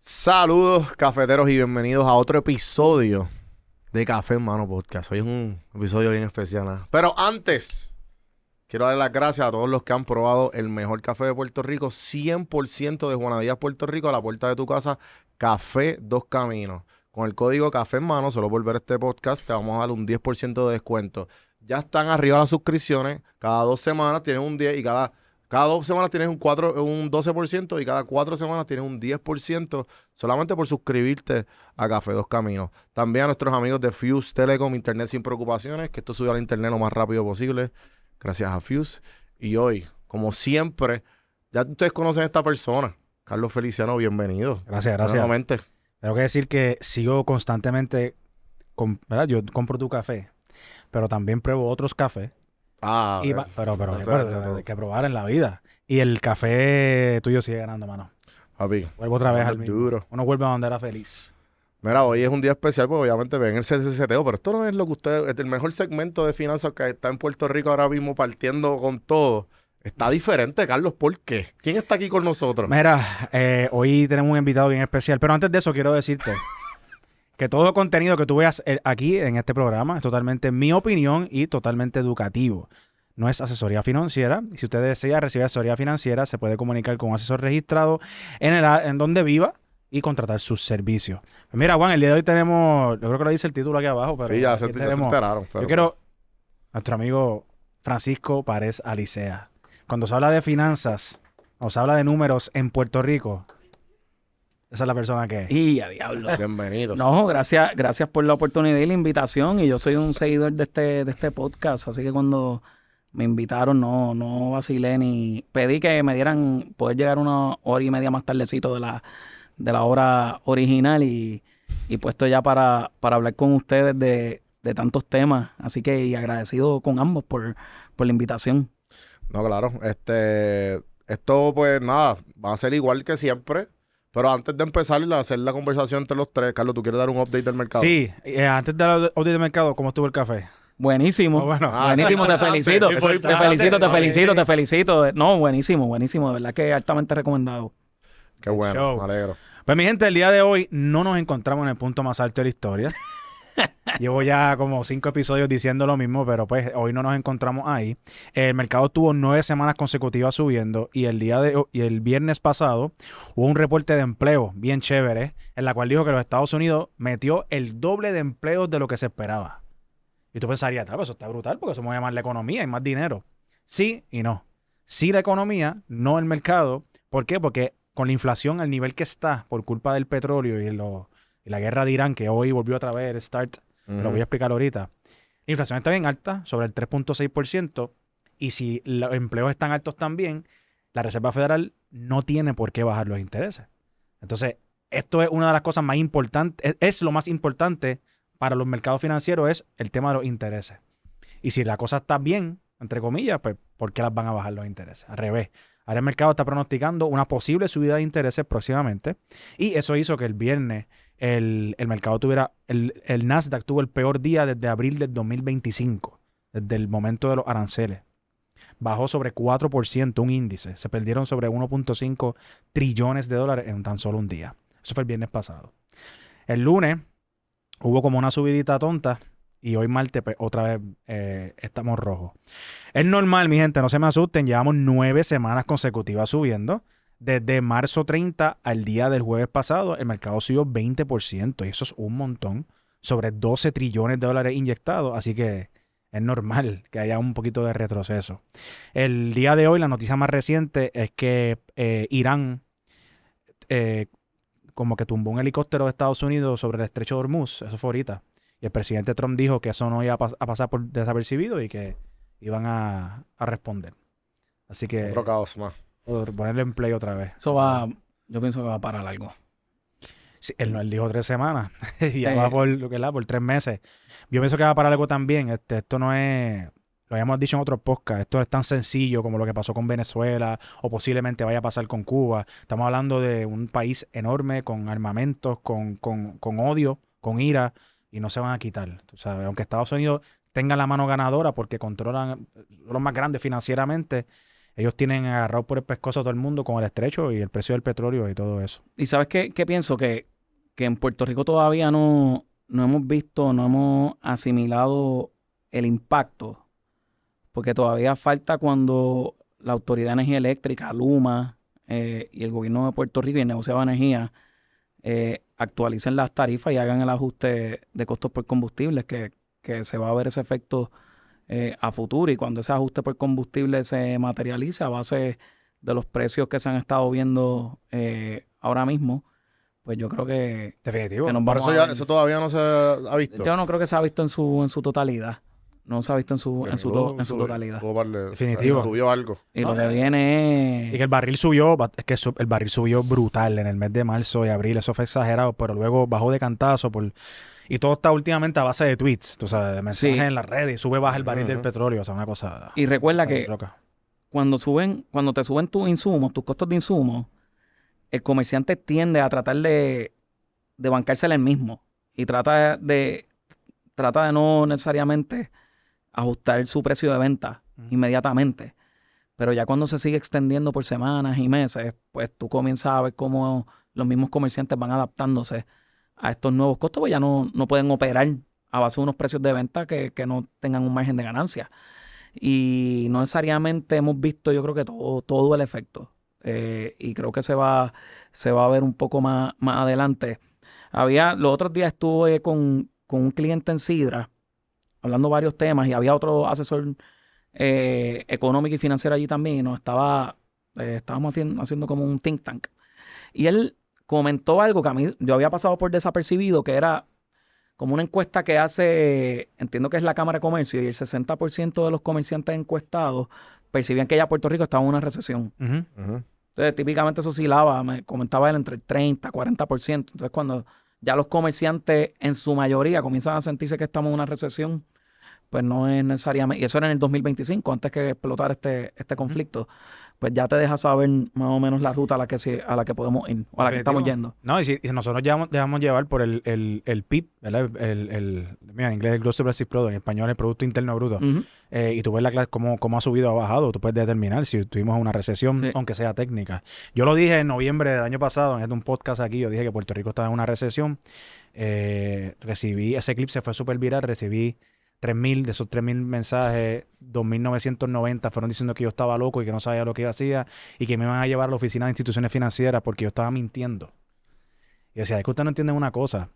Saludos, cafeteros, y bienvenidos a otro episodio de Café en Mano Podcast. Hoy es un episodio bien especial, ¿eh? Pero antes, quiero darle las gracias a todos los que han probado el mejor café de Puerto Rico, 100% de Juana Díaz, Puerto Rico, a la puerta de tu casa, Café Dos Caminos. Con el código Café en Mano, solo por ver este podcast, te vamos a dar un 10% de descuento. Ya están arriba las suscripciones, cada 2 semanas tienen un 10 y cada 2 semanas tienes un 12% y cada 4 semanas tienes un 10% solamente por suscribirte a Café Dos Caminos. También a nuestros amigos de Fuse Telecom, Internet sin preocupaciones, que esto sube al internet lo más rápido posible, gracias a Fuse. Y hoy, como siempre, ya ustedes conocen a esta persona, Carlos Feliciano, bienvenido. Gracias. Nuevamente. Tengo que decir que sigo constantemente, ¿verdad? Yo compro tu café, pero también pruebo otros cafés. Pero hay que probar en la vida. Y el café tuyo sigue ganando, mano. Papi, Vuelvo otra vez al mismo. duro. Uno vuelve a donde era feliz. Mira, hoy es un día especial porque obviamente ven el CCCTO, pero esto no es lo que ustedes, es el mejor segmento de finanzas que está en Puerto Rico ahora mismo partiendo con todo. Está diferente, Carlos, ¿por qué? ¿Quién está aquí con nosotros? Mira, hoy tenemos un invitado bien especial, pero antes de eso quiero decirte que todo contenido que tú veas aquí en este programa es totalmente mi opinión y totalmente educativo. No es asesoría financiera. Si usted desea recibir asesoría financiera, se puede comunicar con un asesor registrado en donde viva y contratar sus servicios. Pues mira, Juan, el día de hoy tenemos, yo creo que lo dice el título aquí abajo, pero Sí, ya se aquí tenemos, enteraron. yo quiero nuestro amigo Francisco Párez Alicea. Cuando se habla de finanzas, o se habla de números en Puerto Rico, esa es la persona que es. Y a diablo. Bienvenidos. No, gracias por la oportunidad y la invitación. Y yo soy un seguidor de este podcast, así que cuando me invitaron no vacilé ni pedí que me dieran poder llegar 1 hora y media más tardecito de la hora original y puesto ya para hablar con ustedes de tantos temas. Así que y agradecido con ambos por la invitación. No, claro. Esto, pues nada, va a ser igual que siempre. Pero antes de empezar y hacer la conversación entre los tres, Carlos, ¿tú quieres dar un update del mercado? Sí, antes de dar el update del mercado, ¿cómo estuvo el café? Buenísimo. Bueno. Buenísimo, eso te es felicito. importante. Te felicito. No, buenísimo. De verdad que altamente recomendado. Qué bueno, Show. me alegro. Pues mi gente, el día de hoy no nos encontramos en el punto más alto de la historia. Llevo ya como 5 episodios diciendo lo mismo, pero pues hoy no nos encontramos ahí. El mercado tuvo 9 semanas consecutivas subiendo y el viernes pasado hubo un reporte de empleo bien chévere en la cual dijo que los Estados Unidos metió el doble de empleos de lo que se esperaba. Y tú pensarías, pues eso está brutal porque eso mueve más la economía y más dinero. Sí y no. Sí la economía, no el mercado. ¿Por qué? Porque con la inflación al nivel que está por culpa del petróleo y la guerra de Irán, que hoy volvió otra vez el start, lo voy a explicar ahorita. La inflación está bien alta, sobre el 3.6%, y si los empleos están altos también, la Reserva Federal no tiene por qué bajar los intereses. Entonces, esto es una de las cosas más importantes, es lo más importante para los mercados financieros, es el tema de los intereses. Y si la cosa está bien, entre comillas, pues ¿por qué las van a bajar los intereses? Al revés. Ahora el mercado está pronosticando una posible subida de intereses próximamente, y eso hizo que el viernes el mercado tuviera, el Nasdaq tuvo el peor día desde abril del 2025, desde el momento de los aranceles. Bajó sobre 4% un índice. Se perdieron sobre 1.5 trillones de dólares en tan solo un día. Eso fue el viernes pasado. El lunes hubo como una subidita tonta y hoy martes pues, otra vez estamos rojos. Es normal, mi gente, no se me asusten. Llevamos 9 semanas consecutivas subiendo. Desde marzo 30 al día del jueves pasado, el mercado subió 20%. Y eso es un montón. Sobre 12 trillones de dólares inyectados. Así que es normal que haya un poquito de retroceso. El día de hoy, la noticia más reciente es que Irán como que tumbó un helicóptero de Estados Unidos sobre el estrecho de Hormuz. Eso fue ahorita. Y el presidente Trump dijo que eso no iba a pasar por desapercibido y que iban a responder. Así que Otro caos más. por ponerle en play otra vez. Yo pienso que va a parar algo. Sí, él dijo 3 semanas y ya va por 3 meses. Yo pienso que va a parar algo también. Esto no es, lo habíamos dicho en otros podcasts, esto no es tan sencillo como lo que pasó con Venezuela o posiblemente vaya a pasar con Cuba. Estamos hablando de un país enorme con armamentos, con odio, con ira, y no se van a quitar. Tú sabes, aunque Estados Unidos tenga la mano ganadora porque controlan los más grandes financieramente, ellos tienen agarrado por el pescozo a todo el mundo con el estrecho y el precio del petróleo y todo eso. ¿Y sabes qué pienso? Que en Puerto Rico todavía no hemos visto, no hemos asimilado el impacto, porque todavía falta cuando la Autoridad de Energía Eléctrica, LUMA, y el gobierno de Puerto Rico y el negociado de energía actualicen las tarifas y hagan el ajuste de costos por combustibles, que se va a ver ese efecto a futuro, y cuando ese ajuste por combustible se materialice a base de los precios que se han estado viendo ahora mismo, pues yo creo que Definitivo. nos Por vamos eso, a ya, ver. eso todavía no se ha visto. Yo no creo que se ha visto en su totalidad. No se ha visto en su totalidad. Definitivo. Subió algo. Y lo que viene Y es... que el barril subió, el barril subió brutal en el mes de marzo y abril, eso fue exagerado, pero luego bajó de cantazo y todo está últimamente a base de tweets, tú sabes, de mensajes en las redes, y sube, baja el barril del petróleo, o sea, una cosa... Y recuerda que loca. cuando te suben tus insumos, tus costos de insumos, el comerciante tiende a tratar de bancársela él mismo y trata de no necesariamente ajustar su precio de venta inmediatamente. Pero ya cuando se sigue extendiendo por semanas y meses, pues tú comienzas a ver cómo los mismos comerciantes van adaptándose a estos nuevos costos, pues ya no pueden operar a base de unos precios de venta que no tengan un margen de ganancia. Y no necesariamente hemos visto, yo creo que todo el efecto. Y creo que se va a ver un poco más adelante. Los otros días estuve con un cliente en Sidra, hablando varios temas, y había otro asesor económico y financiero allí también, y nos estábamos haciendo como un think tank. Y él comentó algo que a mí yo había pasado por desapercibido, que era como una encuesta que hace, entiendo que es la Cámara de Comercio, y el 60% de los comerciantes encuestados percibían que ya Puerto Rico estaba en una recesión. Entonces, típicamente eso oscilaba, me comentaba él, entre el 30 y 40%. Entonces, cuando ya los comerciantes en su mayoría comienzan a sentirse que estamos en una recesión, pues no es necesariamente, y eso era en el 2025, antes que explotara este conflicto, pues ya te deja saber más o menos la ruta a la que podemos ir, o a la que estamos yendo. No, y si nosotros dejamos llevar por el PIB, ¿verdad? Mira, en inglés el Gross Domestic Product, en español el Producto Interno Bruto, y tú ves la clase cómo ha subido o ha bajado, tú puedes determinar si tuvimos una recesión, aunque sea técnica. Yo lo dije en noviembre del año pasado, en un podcast aquí, yo dije que Puerto Rico estaba en una recesión. Ese clip se fue súper viral, recibí 3,000, de esos 3,000 mensajes, 2,990 fueron diciendo que yo estaba loco y que no sabía lo que yo hacía y que me iban a llevar a la oficina de instituciones financieras porque yo estaba mintiendo. Y decía, es que ustedes no entienden una cosa.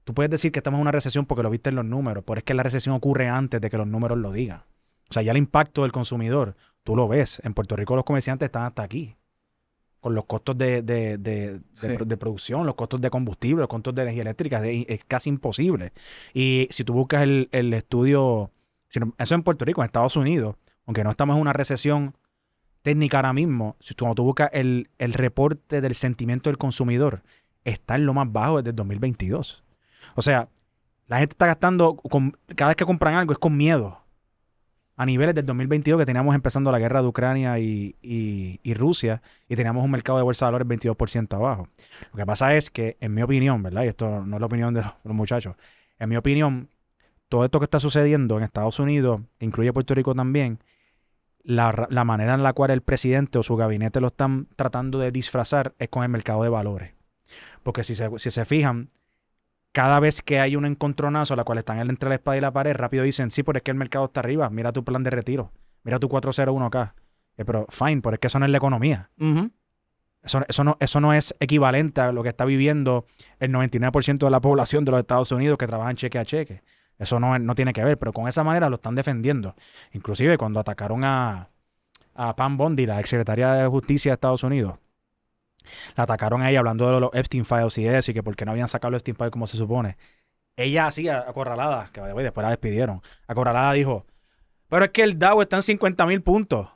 Tú puedes decir que estamos en una recesión porque lo viste en los números, pero es que la recesión ocurre antes de que los números lo digan. O sea, ya el impacto del consumidor, tú lo ves. En Puerto Rico los comerciantes están hasta aquí. Con los costos de producción, los costos de combustible, los costos de energía eléctrica, es casi imposible. Y si tú buscas el estudio, eso en Puerto Rico, en Estados Unidos, aunque no estamos en una recesión técnica ahora mismo, cuando tú buscas el reporte del sentimiento del consumidor, está en lo más bajo desde el 2022. O sea, la gente está gastando, cada vez que compran algo es con miedo. A niveles del 2022 que teníamos empezando la guerra de Ucrania y Rusia, y teníamos un mercado de bolsa de valores 22% abajo. Lo que pasa es que, en mi opinión, ¿verdad? Y esto no es la opinión de los muchachos, en mi opinión, todo esto que está sucediendo en Estados Unidos, que incluye Puerto Rico también, la manera en la cual el presidente o su gabinete lo están tratando de disfrazar es con el mercado de valores. Porque si se fijan, cada vez que hay un encontronazo, la cual están entre la espada y la pared, rápido dicen, sí, pero es que el mercado está arriba, mira tu plan de retiro, mira tu 401k. Pero fine, pero es que eso no es la economía. Eso no es equivalente a lo que está viviendo el 99% de la población de los Estados Unidos que trabajan cheque a cheque. Eso no tiene que ver, pero con esa manera lo están defendiendo. Inclusive cuando atacaron a Pam Bondi, la exsecretaria de Justicia de Estados Unidos, la atacaron a ella hablando de los Epstein Files y eso, y que por qué no habían sacado los Epstein Files como se supone. Ella así, acorralada, que después la despidieron, acorralada dijo, pero es que el Dow está en 50,000 puntos.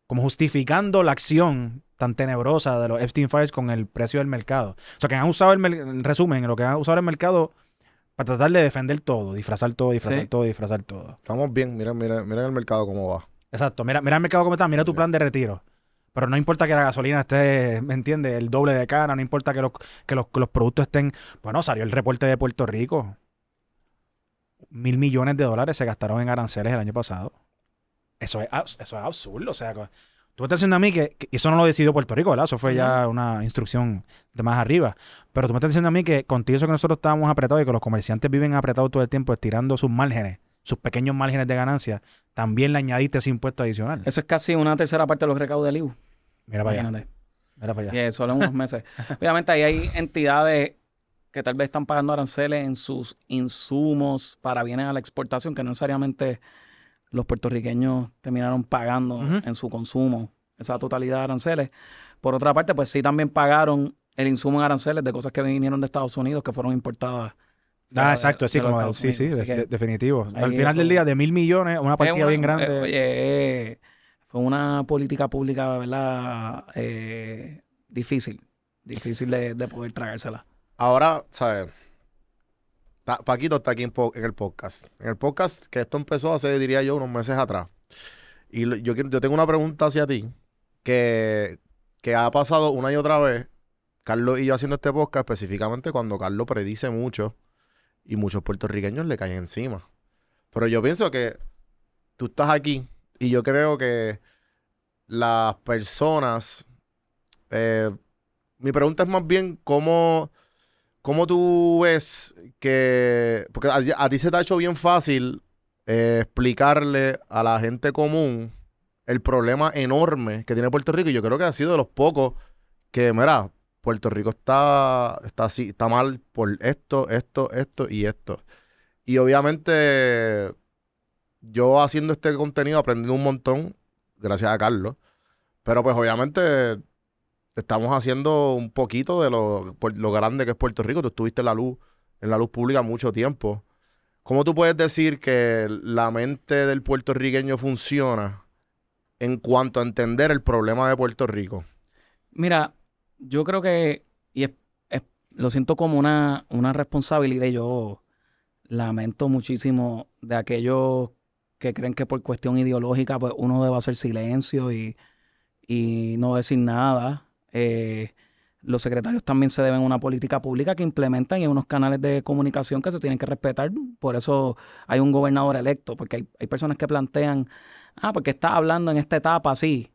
Como justificando la acción tan tenebrosa de los Epstein Files con el precio del mercado. O sea, que han usado en resumen, lo que han usado el mercado para tratar de defender todo, disfrazar todo. Estamos bien, mira el mercado cómo va. Exacto, mira el mercado cómo está, mira tu plan de retiro. Pero no importa que la gasolina esté, ¿me entiendes? El doble de cara, no importa que los productos estén... Bueno, salió el reporte de Puerto Rico. $1,000 millones se gastaron en aranceles el año pasado. Eso es absurdo. O sea, tú me estás diciendo a mí que eso no lo decidió Puerto Rico, ¿verdad? Eso fue ya una instrucción de más arriba. Pero tú me estás diciendo a mí que contigo eso que nosotros estábamos apretados y que los comerciantes viven apretados todo el tiempo estirando sus márgenes, sus pequeños márgenes de ganancia, también le añadiste ese impuesto adicional. Eso es casi una tercera parte de los recaudos del IVU. Mira para allá. Imagínate. Mira para allá. Y solo en unos meses. Obviamente ahí hay entidades que tal vez están pagando aranceles en sus insumos para bienes a la exportación, que no necesariamente los puertorriqueños terminaron pagando en su consumo esa totalidad de aranceles. Por otra parte, pues sí también pagaron el insumo en aranceles de cosas que vinieron de Estados Unidos que fueron importadas. Exacto, sí, como sí, definitivo. Al final del día, de 1,000 millones, una partida bien grande. Fue una política pública, ¿verdad? Difícil de poder tragársela. Ahora, ¿sabes? Paquito está aquí en el podcast. En el podcast que esto empezó hace, diría yo, unos meses atrás. Y yo tengo una pregunta hacia ti que ha pasado una y otra vez. Carlos y yo haciendo este podcast específicamente cuando Carlos predice mucho y muchos puertorriqueños le caen encima. Pero yo pienso que tú estás aquí y yo creo que las personas... mi pregunta es más bien ¿cómo tú ves que... Porque a ti se te ha hecho bien fácil explicarle a la gente común el problema enorme que tiene Puerto Rico. Y yo creo que ha sido de los pocos que, mira, Puerto Rico está mal por esto y esto. Y obviamente yo haciendo este contenido aprendiendo un montón, gracias a Carlos. Pero pues obviamente... Estamos haciendo un poquito de lo grande que es Puerto Rico. Tú estuviste en la luz pública mucho tiempo. ¿Cómo tú puedes decir que la mente del puertorriqueño funciona en cuanto a entender el problema de Puerto Rico? Mira, yo creo que, lo siento como una responsabilidad. Yo lamento muchísimo de aquellos que creen que por cuestión ideológica pues uno debe hacer silencio y no decir nada. Los secretarios también se deben a una política pública que implementan y unos canales de comunicación que se tienen que respetar. Por eso hay un gobernador electo, porque hay personas que plantean, porque está hablando en esta etapa así.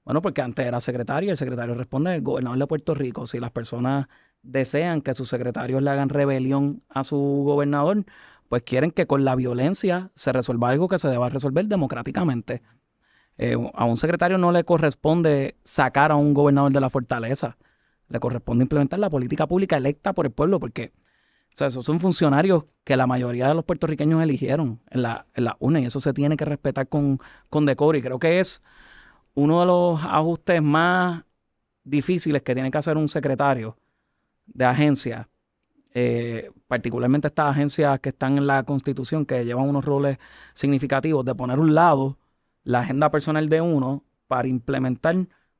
Bueno, porque antes era secretario y el secretario responde el gobernador de Puerto Rico. Si las personas desean que sus secretarios le hagan rebelión a su gobernador, pues quieren que con la violencia se resuelva algo que se deba resolver democráticamente. A un secretario no le corresponde sacar a un gobernador de la fortaleza. Le corresponde implementar la política pública electa por el pueblo, porque esos son funcionarios que la mayoría de los puertorriqueños eligieron en la urna, y eso se tiene que respetar con decoro. Y creo que es uno de los ajustes más difíciles que tiene que hacer un secretario de agencia, particularmente estas agencias que están en la Constitución, que llevan unos roles significativos, de poner a un lado la agenda personal de uno para implementar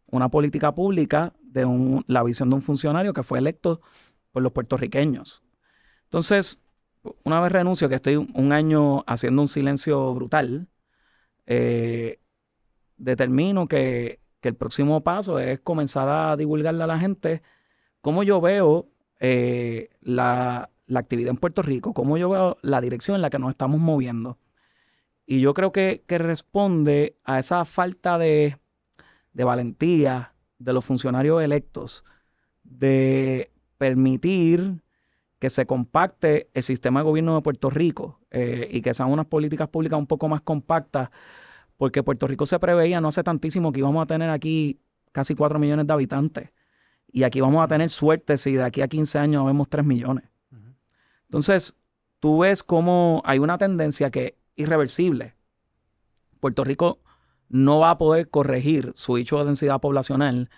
una política pública de la visión de un funcionario que fue electo por los puertorriqueños. Entonces, una vez renuncio, que estoy un año haciendo un silencio brutal, determino que el próximo paso es comenzar a divulgarle a la gente cómo yo veo la actividad en Puerto Rico, cómo yo veo la dirección en la que nos estamos moviendo. Y yo creo que responde a esa falta de valentía de los funcionarios electos de permitir que se compacte el sistema de gobierno de Puerto Rico y que sean unas políticas públicas un poco más compactas, porque Puerto Rico se preveía no hace tantísimo que íbamos a tener aquí casi 4 millones de habitantes. Y aquí vamos a tener suerte si de aquí a 15 años vemos 3 millones. Entonces, tú ves cómo hay una tendencia que irreversible. Puerto Rico no va a poder corregir su hecho de densidad poblacional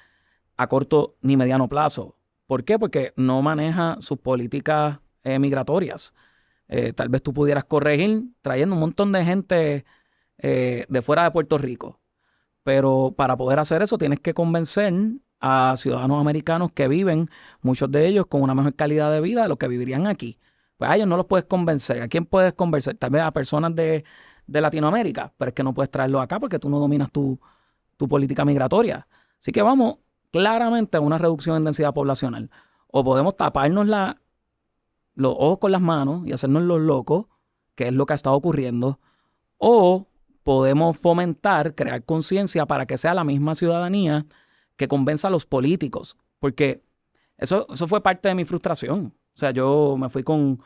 a corto ni mediano plazo. ¿Por qué? Porque no maneja sus políticas migratorias. Tal vez tú pudieras corregir trayendo un montón de gente de fuera de Puerto Rico. Pero para poder hacer eso tienes que convencer a ciudadanos americanos que viven, muchos de ellos con una mejor calidad de vida de lo que vivirían aquí. Pues a ellos no los puedes convencer. ¿A quién puedes convencer? Tal vez a personas de Latinoamérica, pero es que no puedes traerlos acá porque tú no dominas tu política migratoria. Así que vamos claramente a una reducción en densidad poblacional. O podemos taparnos los ojos con las manos y hacernos los locos, que es lo que ha estado ocurriendo, o podemos fomentar, crear conciencia para que sea la misma ciudadanía que convenza a los políticos. Porque eso fue parte de mi frustración. O sea, yo me fui con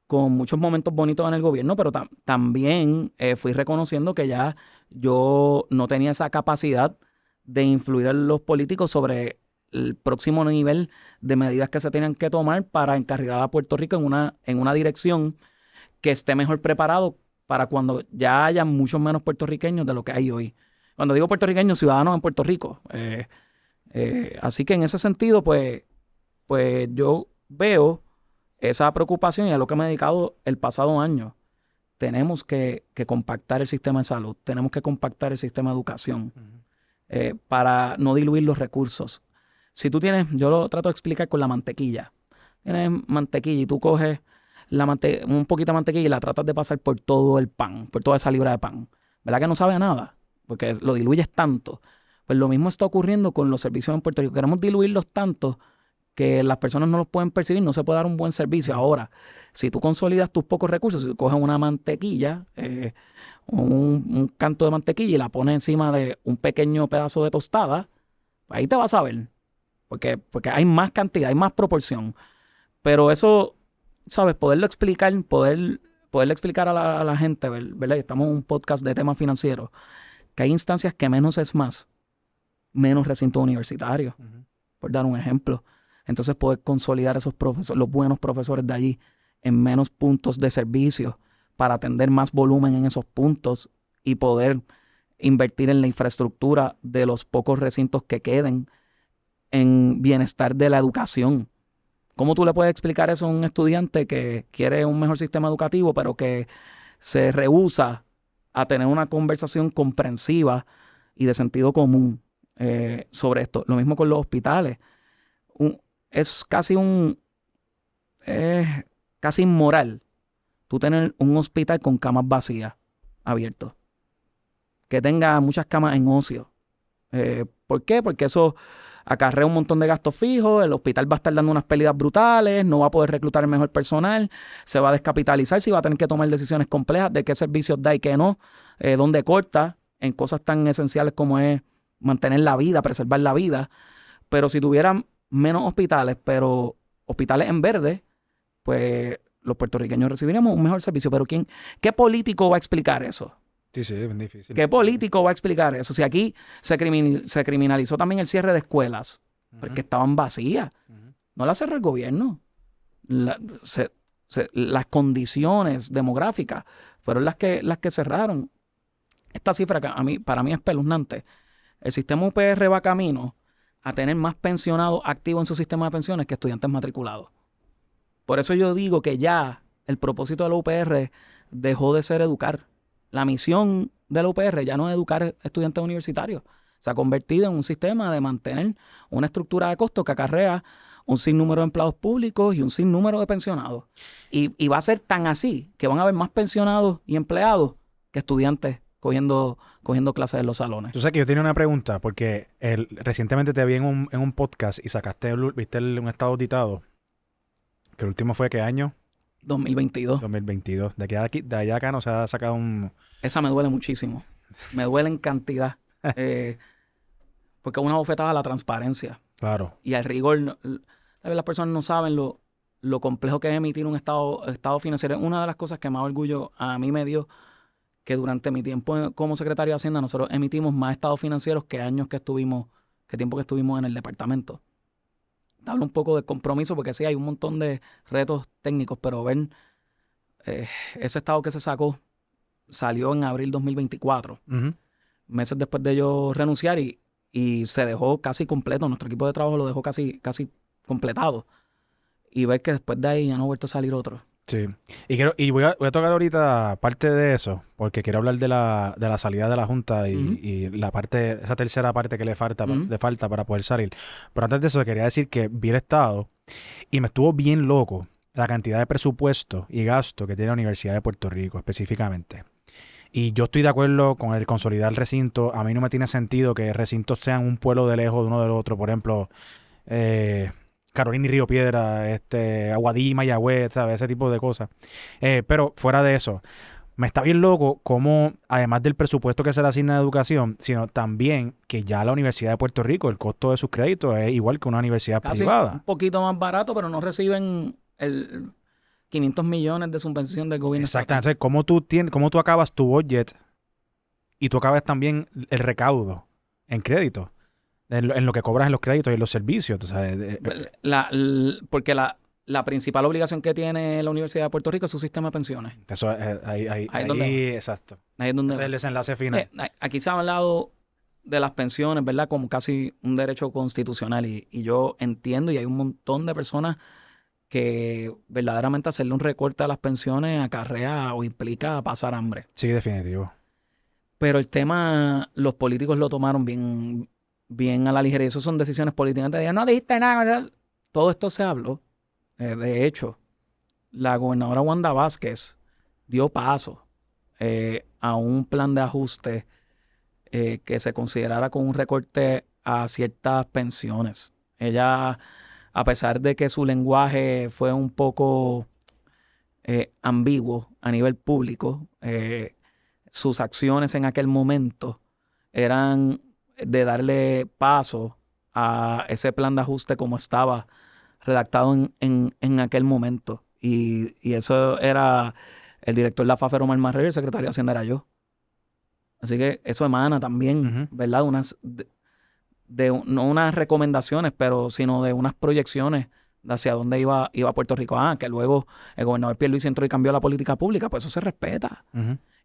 muchos momentos bonitos en el gobierno, pero también fui reconociendo que ya yo no tenía esa capacidad de influir en los políticos sobre el próximo nivel de medidas que se tenían que tomar para encarrilar a Puerto Rico en una dirección que esté mejor preparado para cuando ya haya muchos menos puertorriqueños de lo que hay hoy. Cuando digo puertorriqueños, ciudadanos en Puerto Rico. Así que en ese sentido, pues yo veo esa preocupación y a lo que me he dedicado el pasado año. Tenemos que compactar el sistema de salud, tenemos que compactar el sistema de educación para no diluir los recursos. Si tú tienes, yo lo trato de explicar con la mantequilla. Tienes mantequilla y tú coges un poquito de mantequilla y la tratas de pasar por todo el pan, por toda esa libra de pan. ¿Verdad que no sabe a nada? Porque lo diluyes tanto. Pues lo mismo está ocurriendo con los servicios en Puerto Rico. Queremos diluirlos tanto que las personas no los pueden percibir, no se puede dar un buen servicio. Ahora, si tú consolidas tus pocos recursos, si tú coges una mantequilla, un canto de mantequilla y la pones encima de un pequeño pedazo de tostada, ahí te vas a ver. Porque hay más cantidad, hay más proporción. Pero eso, ¿sabes? Poderle explicar a la gente, ¿verdad? Estamos en un podcast de temas financieros, que hay instancias que menos es más. Menos recintos universitarios, por dar un ejemplo. Entonces poder consolidar esos profesores, los buenos profesores de allí, en menos puntos de servicio para atender más volumen en esos puntos y poder invertir en la infraestructura de los pocos recintos que queden en bienestar de la educación. ¿Cómo tú le puedes explicar eso a un estudiante que quiere un mejor sistema educativo, pero que se rehúsa a tener una conversación comprensiva y de sentido común sobre esto? Lo mismo con los hospitales. Es casi inmoral tú tener un hospital con camas vacías, abiertos, que tenga muchas camas en ocio. ¿Por qué? Porque eso acarrea un montón de gastos fijos, el hospital va a estar dando unas pérdidas brutales, no va a poder reclutar el mejor personal, se va a descapitalizar, si va a tener que tomar decisiones complejas de qué servicios da y qué no, dónde corta en cosas tan esenciales como es mantener la vida, preservar la vida. Pero si tuvieran menos hospitales, pero hospitales en verde, pues los puertorriqueños recibiríamos un mejor servicio. Pero ¿qué político va a explicar eso? Sí, es bien difícil. ¿Qué político va a explicar eso? Si aquí se criminalizó también el cierre de escuelas, porque estaban vacías. No las cerró el gobierno. Las condiciones demográficas fueron las que cerraron. Esta cifra que para mí es espeluznante. El sistema UPR va camino a tener más pensionados activos en su sistema de pensiones que estudiantes matriculados. Por eso yo digo que ya el propósito de la UPR dejó de ser educar. La misión de la UPR ya no es educar estudiantes universitarios. Se ha convertido en un sistema de mantener una estructura de costos que acarrea un sinnúmero de empleados públicos y un sinnúmero de pensionados. Y va a ser tan así que van a haber más pensionados y empleados que estudiantes cogiendo clases en los salones. Tú sabes que yo tenía una pregunta, porque recientemente te vi en un podcast y viste un estado auditado, que el último fue ¿qué año? 2022. 2022. De allá acá no se ha sacado un... Esa me duele muchísimo. Me duele en cantidad. Porque es una bofetada a la transparencia. Claro. Y al rigor. Las personas no saben lo complejo que es emitir un estado financiero. Una de las cosas que más orgullo a mí me dio, que durante mi tiempo como secretario de Hacienda nosotros emitimos más estados financieros que tiempo que estuvimos en el departamento. Hablo un poco de compromiso porque sí hay un montón de retos técnicos, pero ven, ese estado que se salió en abril 2024, meses después de yo renunciar y se dejó casi completo. Nuestro equipo de trabajo lo dejó casi completado. Y ver que después de ahí ya no ha vuelto a salir otro. Sí. Y voy a tocar ahorita parte de eso, porque quiero hablar de la salida de la Junta y la parte, esa tercera parte que le falta para poder salir. Pero antes de eso, quería decir que vi el estado y me estuvo bien loco la cantidad de presupuesto y gasto que tiene la Universidad de Puerto Rico específicamente. Y yo estoy de acuerdo con el consolidar el recinto. A mí no me tiene sentido que recintos sean un pueblo de lejos de uno del otro. Por ejemplo, Carolina y Río Piedra, Aguadilla y Mayagüez, ¿sabes? Ese tipo de cosas. Pero fuera de eso, me está bien loco cómo, además del presupuesto que se le asigna a educación, sino también que ya la Universidad de Puerto Rico, el costo de sus créditos es igual que una universidad Casi privada. un poquito más barato, pero no reciben el 500 millones de subvención del gobierno. Exactamente. Entonces, cómo tú acabas tu budget y tú acabas también el recaudo en crédito, en lo que cobras en los créditos y en los servicios. Tú sabes, Porque la principal obligación que tiene la Universidad de Puerto Rico es su sistema de pensiones. eso ahí es donde exacto. Ahí es donde Ese es el desenlace final. aquí se ha hablado de las pensiones, ¿verdad? Como casi un derecho constitucional. Y yo entiendo, y hay un montón de personas que verdaderamente hacerle un recorte a las pensiones acarrea o implica pasar hambre. Sí, definitivo. Pero el tema, los políticos lo tomaron bien, bien a la ligera. Y eso son decisiones políticas. Te digan, no dijiste nada. Todo esto se habló. De hecho, la gobernadora Wanda Vázquez dio paso a un plan de ajuste que se considerara con un recorte a ciertas pensiones. Ella, a pesar de que su lenguaje fue un poco ambiguo a nivel público, sus acciones en aquel momento eran de darle paso a ese plan de ajuste como estaba redactado en aquel momento. Y eso era el director de la FAFE, Omar Marrero, y el secretario de Hacienda era yo. Así que eso emana también, ¿verdad? No unas recomendaciones, pero sino de unas proyecciones de hacia dónde iba Puerto Rico. Que luego el gobernador Pierluisi entró y cambió la política pública, pues eso se respeta.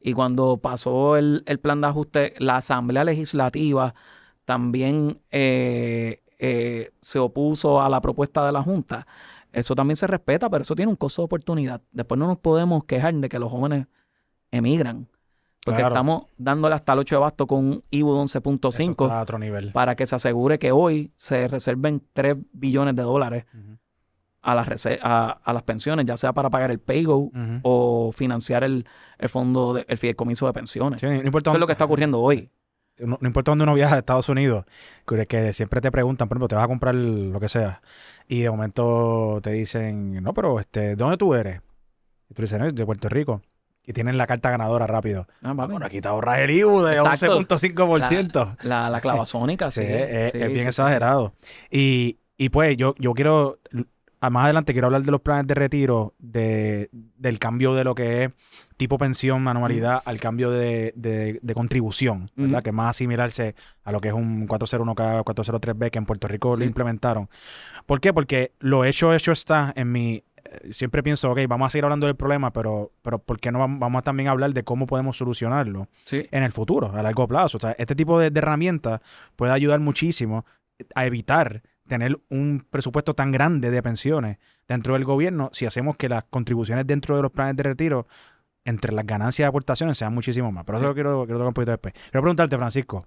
Y cuando pasó el plan de ajuste, la Asamblea Legislativa también se opuso a la propuesta de la Junta. Eso también se respeta, pero eso tiene un costo de oportunidad. Después no nos podemos quejar de que los jóvenes emigran. Porque estamos dándole hasta el 8 de abasto con un IBU de 11.5 a otro nivel, para que se asegure que hoy se reserven $3 billones a las pensiones, ya sea para pagar el PayGo o financiar el fondo, el fideicomiso de pensiones. Sí, no importa Eso es lo que está ocurriendo hoy. No importa dónde uno viaja a Estados Unidos, que siempre te preguntan, por ejemplo, te vas a comprar lo que sea, y de momento te dicen, no, pero ¿dónde tú eres? Y tú dices, no, de Puerto Rico. Y tienen la carta ganadora rápido. Bueno, aquí te ahorras el IBU de 11.5%. La clavazónica, sí. Es bien exagerado. Sí. Y pues yo quiero, más adelante quiero hablar de los planes de retiro, del cambio de lo que es tipo pensión, anualidad, al cambio de contribución, ¿verdad? Que es más asimilarse a lo que es un 401k, 403b, que en Puerto Rico lo implementaron. ¿Por qué? Porque lo hecho está en mi... Siempre pienso, ok, vamos a seguir hablando del problema, pero ¿por qué no vamos a también hablar de cómo podemos solucionarlo en el futuro, a largo plazo? O sea, este tipo de herramientas puede ayudar muchísimo a evitar tener un presupuesto tan grande de pensiones dentro del gobierno si hacemos que las contribuciones dentro de los planes de retiro entre las ganancias y aportaciones sean muchísimo más. Pero eso quiero tocar un poquito después. Quiero preguntarte, Francisco,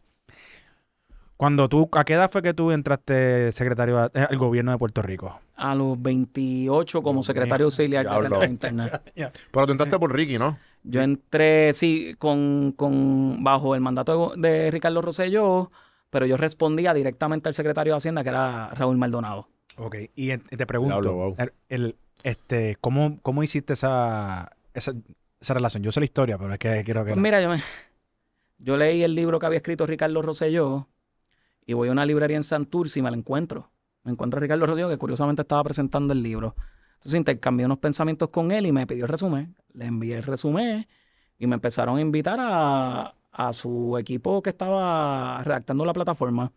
¿a qué edad fue que tú entraste secretario al gobierno de Puerto Rico? A los 28 como secretario auxiliar de la interna. Pero tú entraste por Ricky, ¿no? Yo entré, sí, bajo el mandato de Ricardo Rosselló, pero yo respondía directamente al secretario de Hacienda, que era Raúl Maldonado. Ok, y te pregunto, ¿cómo hiciste esa relación? Yo sé la historia, pero es que quiero que... Pues mira, yo leí el libro que había escrito Ricardo Rosselló y voy a una librería en Santurce y me la encuentro. Me encuentro a Ricardo Rosselló, que curiosamente estaba presentando el libro. Entonces intercambié unos pensamientos con él y me pidió el resumen. Le envié el resumen y me empezaron a invitar a su equipo que estaba redactando la plataforma.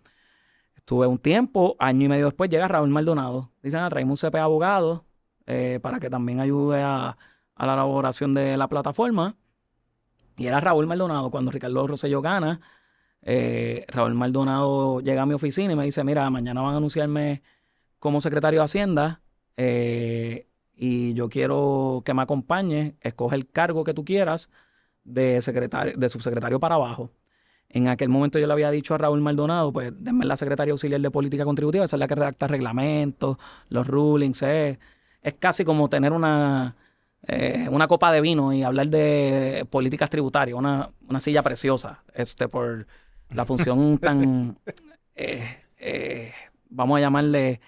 Estuve un tiempo, año y medio después llega Raúl Maldonado. Dicen, traemos un CP abogado para que también ayude a la elaboración de la plataforma. Y era Raúl Maldonado. Cuando Ricardo Rosselló gana, Raúl Maldonado llega a mi oficina y me dice, mira, mañana van a anunciarme como secretario de Hacienda y yo quiero que me acompañes, escoge el cargo que tú quieras de subsecretario para abajo. En aquel momento yo le había dicho a Raúl Maldonado, pues denme la secretaria auxiliar de política contributiva, esa es la que redacta reglamentos, los rulings, es casi como tener una copa de vino y hablar de políticas tributarias, una silla preciosa, por la función tan, vamos a llamarle,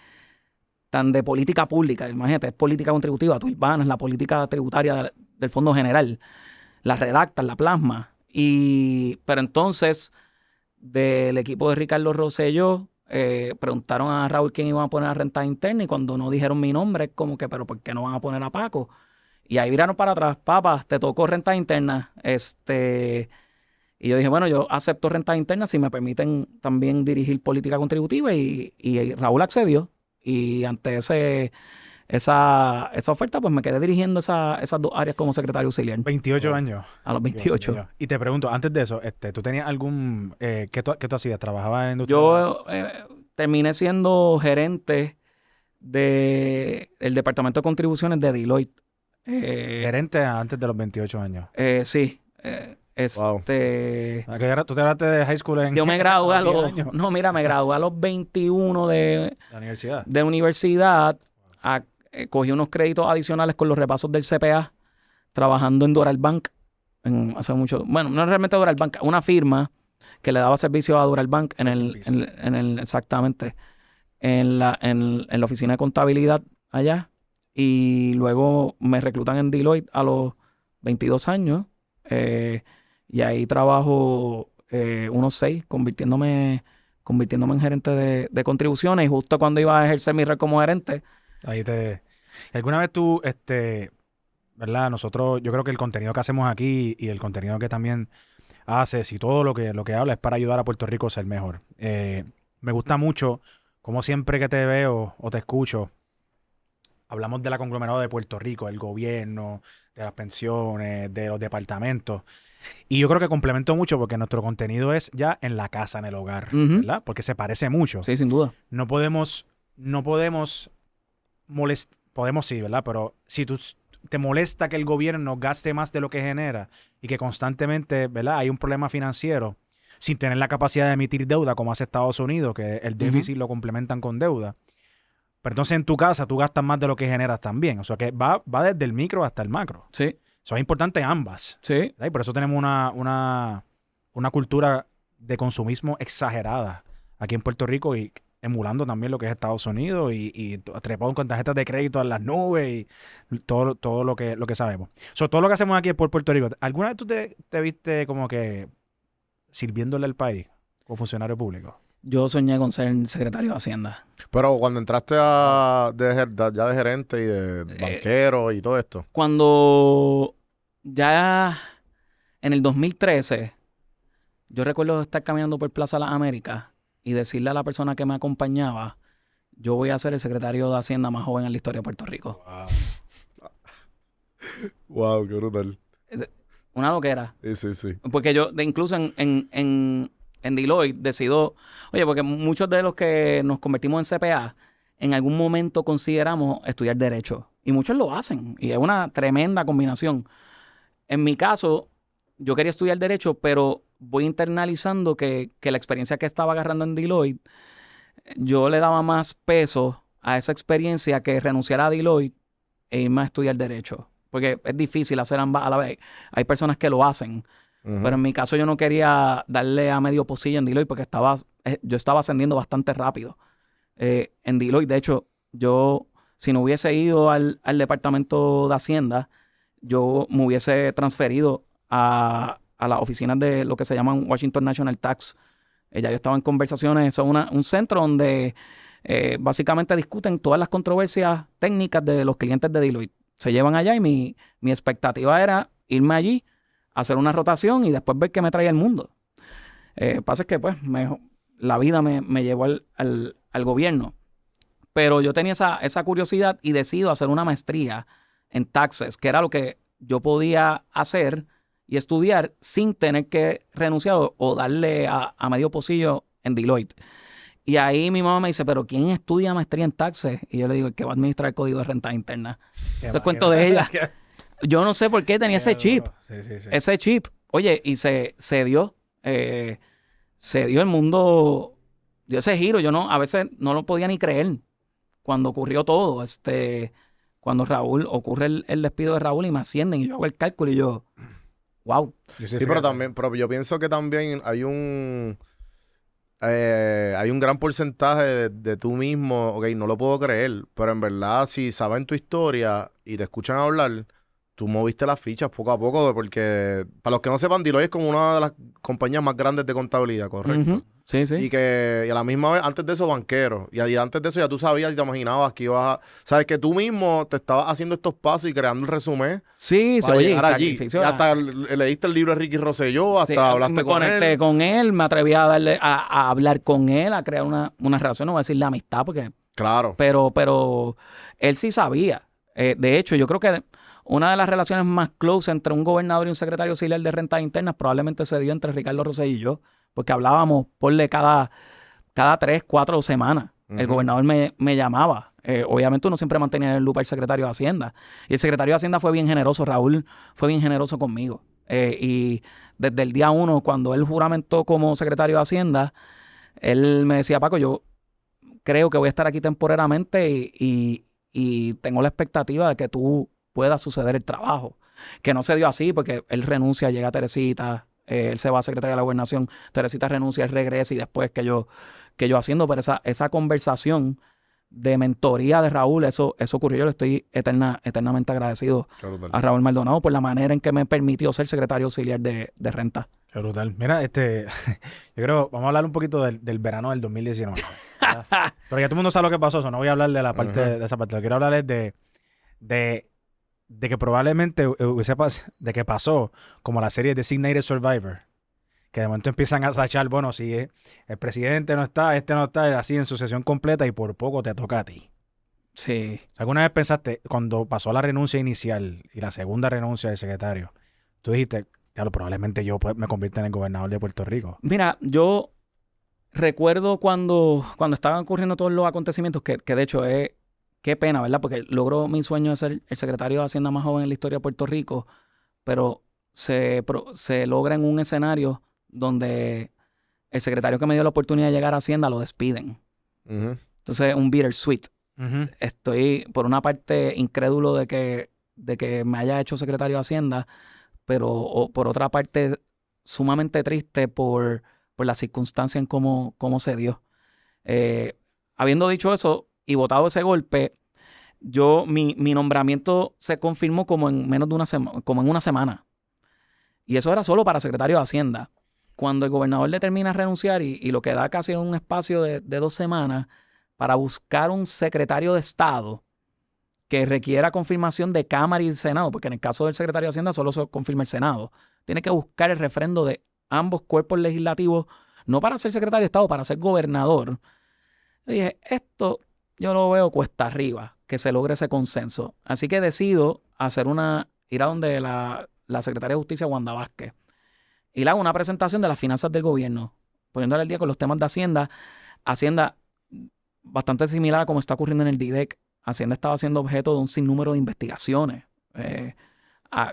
tan de política pública. Imagínate, es política contributiva, tú es la política tributaria del Fondo General. la redactas, la plasmas. Pero entonces, del equipo de Ricardo Rosselló, preguntaron a Raúl quién iban a poner a rentar interna y cuando no dijeron mi nombre, es como que, pero ¿por qué no van a poner a Paco? Y ahí viraron para atrás, papá, te tocó rentas internas. Y yo dije, bueno, yo acepto rentas internas si me permiten también dirigir política contributiva y Raúl accedió. Y ante esa oferta, pues me quedé dirigiendo esas dos áreas como secretario auxiliar. 28 años. A los Dios 28. mío. Y te pregunto, antes de eso, ¿tú tenías algún... ¿qué tú hacías? ¿Trabajabas en industria? Yo terminé siendo gerente del departamento de contribuciones de Deloitte. Gerente antes de los 28 años. Sí. Wow. ¿Tú te graduaste de high school en... Yo me gradué a 10 los... años? No, mira, me gradué a los 21 de La universidad. universidad. Cogí unos créditos adicionales con los repasos del CPA, trabajando en Doral Bank. Hace mucho... Bueno, no realmente Doral Bank, una firma que le daba servicio a Doral Bank exactamente, en la oficina de contabilidad allá. Y luego me reclutan en Deloitte a los 22 años. Y ahí trabajo unos 6, convirtiéndome en gerente de contribuciones. Y justo cuando iba a ejercer mi rol como gerente. ¿Alguna vez tú, verdad? Nosotros, yo creo que el contenido que hacemos aquí y el contenido que también haces y todo lo que habla es para ayudar a Puerto Rico a ser mejor. Me gusta mucho, como siempre que te veo o te escucho, hablamos de la conglomerado de Puerto Rico, el gobierno, de las pensiones, de los departamentos. Y yo creo que complemento mucho porque nuestro contenido es ya en la casa, en el hogar, ¿verdad? Porque se parece mucho. Sí, sin duda. No podemos podemos sí, ¿verdad? Pero si te molesta que el gobierno gaste más de lo que genera y que constantemente, ¿verdad? Hay un problema financiero sin tener la capacidad de emitir deuda como hace Estados Unidos, que el déficit lo complementan con deuda. Pero entonces en tu casa tú gastas más de lo que generas también. O sea que va desde el micro hasta el macro. Sí. Son importantes ambas. Sí. ¿Verdad? Y por eso tenemos una cultura de consumismo exagerada aquí en Puerto Rico y emulando también lo que es Estados Unidos y trepado con tarjetas de crédito en las nubes y todo lo que sabemos. Todo lo que hacemos aquí por Puerto Rico. ¿Alguna vez tú te viste como que sirviéndole al país como funcionario público? Yo soñé con ser secretario de Hacienda. Pero cuando entraste ya de gerente y de banquero y todo esto. Cuando ya en el 2013, yo recuerdo estar caminando por Plaza Las Américas y decirle a la persona que me acompañaba, yo voy a ser el secretario de Hacienda más joven en la historia de Puerto Rico. Wow, qué brutal. Una loquera. Sí. Porque yo, incluso en Deloitte, decido, oye, porque muchos de los que nos convertimos en CPA, en algún momento consideramos estudiar Derecho. Y muchos lo hacen. Y es una tremenda combinación. En mi caso, yo quería estudiar Derecho, pero voy internalizando que la experiencia que estaba agarrando en Deloitte, yo le daba más peso a esa experiencia que renunciar a Deloitte e irme a estudiar Derecho. Porque es difícil hacer ambas a la vez. Hay personas que lo hacen. Pero en mi caso yo no quería darle a medio pocillo en Deloitte porque yo estaba ascendiendo bastante rápido. En Deloitte, de hecho, yo, si no hubiese ido al departamento de Hacienda, yo me hubiese transferido a las oficinas de lo que se llaman Washington National Tax. Ya yo estaba en conversaciones, son un centro donde básicamente discuten todas las controversias técnicas de los clientes de Deloitte. Se llevan allá y mi expectativa era irme allí, hacer una rotación y después ver qué me trae el mundo. Pasa es que pues la vida me llevó al gobierno. Pero yo tenía esa curiosidad y decido hacer una maestría en taxes, que era lo que yo podía hacer y estudiar sin tener que renunciar o darle a medio pocillo en Deloitte. Y ahí mi mamá me dice, ¿pero quién estudia maestría en taxes? Y yo le digo, el que va a administrar el código de renta interna. Eso es cuento de ella. Yo no sé por qué tenía ese chip. Sí. Ese chip. Oye, y se dio. Se dio el mundo. Dio ese giro. Yo a veces no lo podía ni creer. Cuando ocurrió todo. Cuando ocurre el despido de Raúl y me ascienden y yo hago el cálculo y yo, wow. Sí, pero yo pienso que también hay un gran porcentaje de tú mismo, ok, no lo puedo creer, pero en verdad si saben tu historia y te escuchan hablar, tú moviste las fichas poco a poco, porque para los que no sepan, Deloitte es como una de las compañías más grandes de contabilidad, ¿correcto? Ujú. Sí, sí. Y a la misma vez, antes de eso, banquero. Y antes de eso ya tú sabías y te imaginabas que ibas a... Sabes que tú mismo te estabas haciendo estos pasos y creando el resumen Sí, para oye, llegar allí. sacrificio. Y hasta leíste el libro de Ricky Rosselló, hasta Sí, hablaste me con conecté él. con él, me atreví a darle, a hablar con él, a crear una relación, no voy a decir la amistad, porque, Claro. pero él sí sabía. De hecho, yo creo que una de las relaciones más close entre un gobernador y un secretario auxiliar de rentas internas probablemente se dio entre Ricardo Rosselló y yo, porque hablábamos, ponle cada 3, 4 semanas. El Ujú. gobernador me llamaba. Obviamente uno siempre mantenía en el loop al secretario de Hacienda. Y el secretario de Hacienda fue bien generoso. Raúl fue bien generoso conmigo. Y desde el día 1, cuando él juramentó como secretario de Hacienda, él me decía, Paco, yo creo que voy a estar aquí temporariamente y tengo la expectativa de que tú puedas suceder el trabajo. Que no se dio así porque él renuncia, llega Teresita, él se va a secretaria de la gobernación, Teresita renuncia, él regresa y después que yo haciendo, pero esa conversación de mentoría de Raúl, eso ocurrió. Yo le estoy eternamente agradecido Qué brutal. a Raúl Maldonado por la manera en que me permitió ser secretario auxiliar de renta. Qué brutal. Mira, yo creo, vamos a hablar un poquito del verano del 2019. ¿verdad? Pero ya todo el mundo sabe lo que pasó, eso no voy a hablar de la parte, Ujú. de esa parte. Lo que quiero hablar es de que probablemente de que pasó como la serie Designated Survivor. Que de momento empiezan a tachar, bueno, si el presidente no está, este no está, así en sucesión completa y por poco te toca a ti. Sí. ¿Alguna vez pensaste, cuando pasó la renuncia inicial y la segunda renuncia del secretario, tú dijiste, claro, probablemente yo me convierta en el gobernador de Puerto Rico? Mira, yo recuerdo cuando estaban ocurriendo todos los acontecimientos, que de hecho qué pena, ¿verdad? Porque logró mi sueño de ser el secretario de Hacienda más joven en la historia de Puerto Rico, pero se logra en un escenario donde el secretario que me dio la oportunidad de llegar a Hacienda lo despiden. Ujú. Entonces, un bittersweet. Ujú. Estoy, por una parte, incrédulo de que me haya hecho secretario de Hacienda, pero por otra parte, sumamente triste por la circunstancia en cómo se dio. Habiendo dicho eso y votado ese golpe, mi nombramiento se confirmó como en menos de como en una semana. Y eso era solo para secretario de Hacienda. Cuando el gobernador le termina a renunciar y lo que da casi un espacio de 2 semanas para buscar un secretario de Estado que requiera confirmación de Cámara y Senado, porque en el caso del secretario de Hacienda solo se confirma el Senado. Tiene que buscar el refrendo de ambos cuerpos legislativos, no para ser secretario de Estado, para ser gobernador. Yo dije, esto yo lo veo cuesta arriba, que se logre ese consenso. Así que decido ir a donde la secretaria de Justicia, Wanda Vázquez, y le hago una presentación de las finanzas del gobierno, poniéndole al día con los temas de Hacienda. Hacienda, bastante similar a como está ocurriendo en el DIDEC, Hacienda estaba siendo objeto de un sinnúmero de investigaciones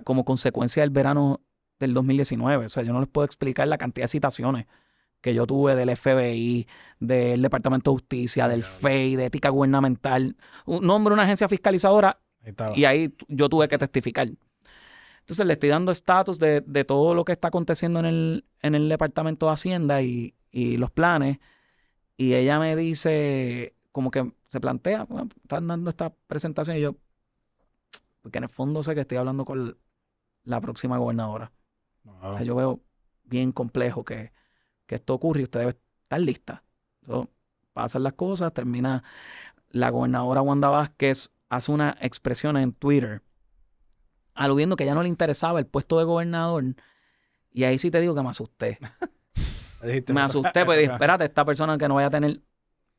como consecuencia del verano del 2019. O sea, yo no les puedo explicar la cantidad de citaciones que yo tuve del FBI, del Departamento de Justicia, del FEI, de Ética Gubernamental. Un nombre, una agencia fiscalizadora, Ahí estaba. y ahí yo tuve que testificar. Entonces le estoy dando estatus de todo lo que está aconteciendo en el Departamento de Hacienda y los planes. Y ella me dice, como que se plantea, bueno, están dando esta presentación y yo, porque en el fondo sé que estoy hablando con la próxima gobernadora. Wow. O sea, yo veo bien complejo que esto ocurre y usted debe estar lista. So, pasan las cosas, termina la gobernadora Wanda Vázquez, hace una expresión en Twitter aludiendo que ya no le interesaba el puesto de gobernador. Y ahí sí te digo que me asusté. Me asusté, pues dije, espérate, esta persona que no vaya a tener...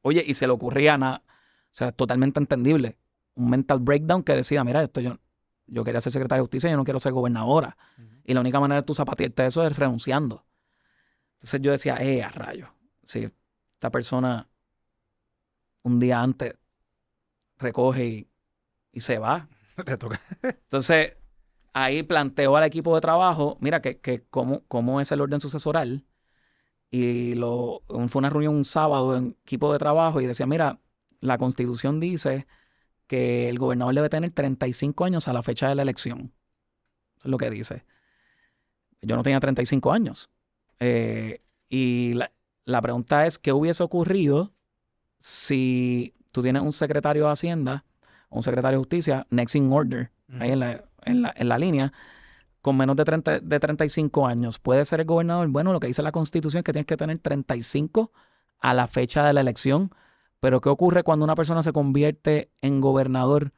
Oye, y se le ocurría nada. O sea, totalmente entendible. Un mental breakdown que decía, mira, esto yo quería ser secretaria de Justicia, yo no quiero ser gobernadora. Y la única manera de tú zapatearte de eso es renunciando. Entonces yo decía, a rayos. Si esta persona un día antes recoge y se va. Te toca. Entonces, ahí planteo al equipo de trabajo, mira, que cómo es el orden sucesoral. Y fue una reunión un sábado en equipo de trabajo y decía, mira, la Constitución dice que el gobernador debe tener 35 años a la fecha de la elección. Eso es lo que dice. Yo no tenía 35 años. Y la pregunta es, ¿qué hubiese ocurrido si tú tienes un secretario de Hacienda o un secretario de Justicia, next in order, ahí en en la línea, con menos de 35 años, ¿puede ser el gobernador? Bueno, lo que dice la Constitución es que tienes que tener 35 a la fecha de la elección. Pero ¿qué ocurre cuando una persona se convierte en gobernador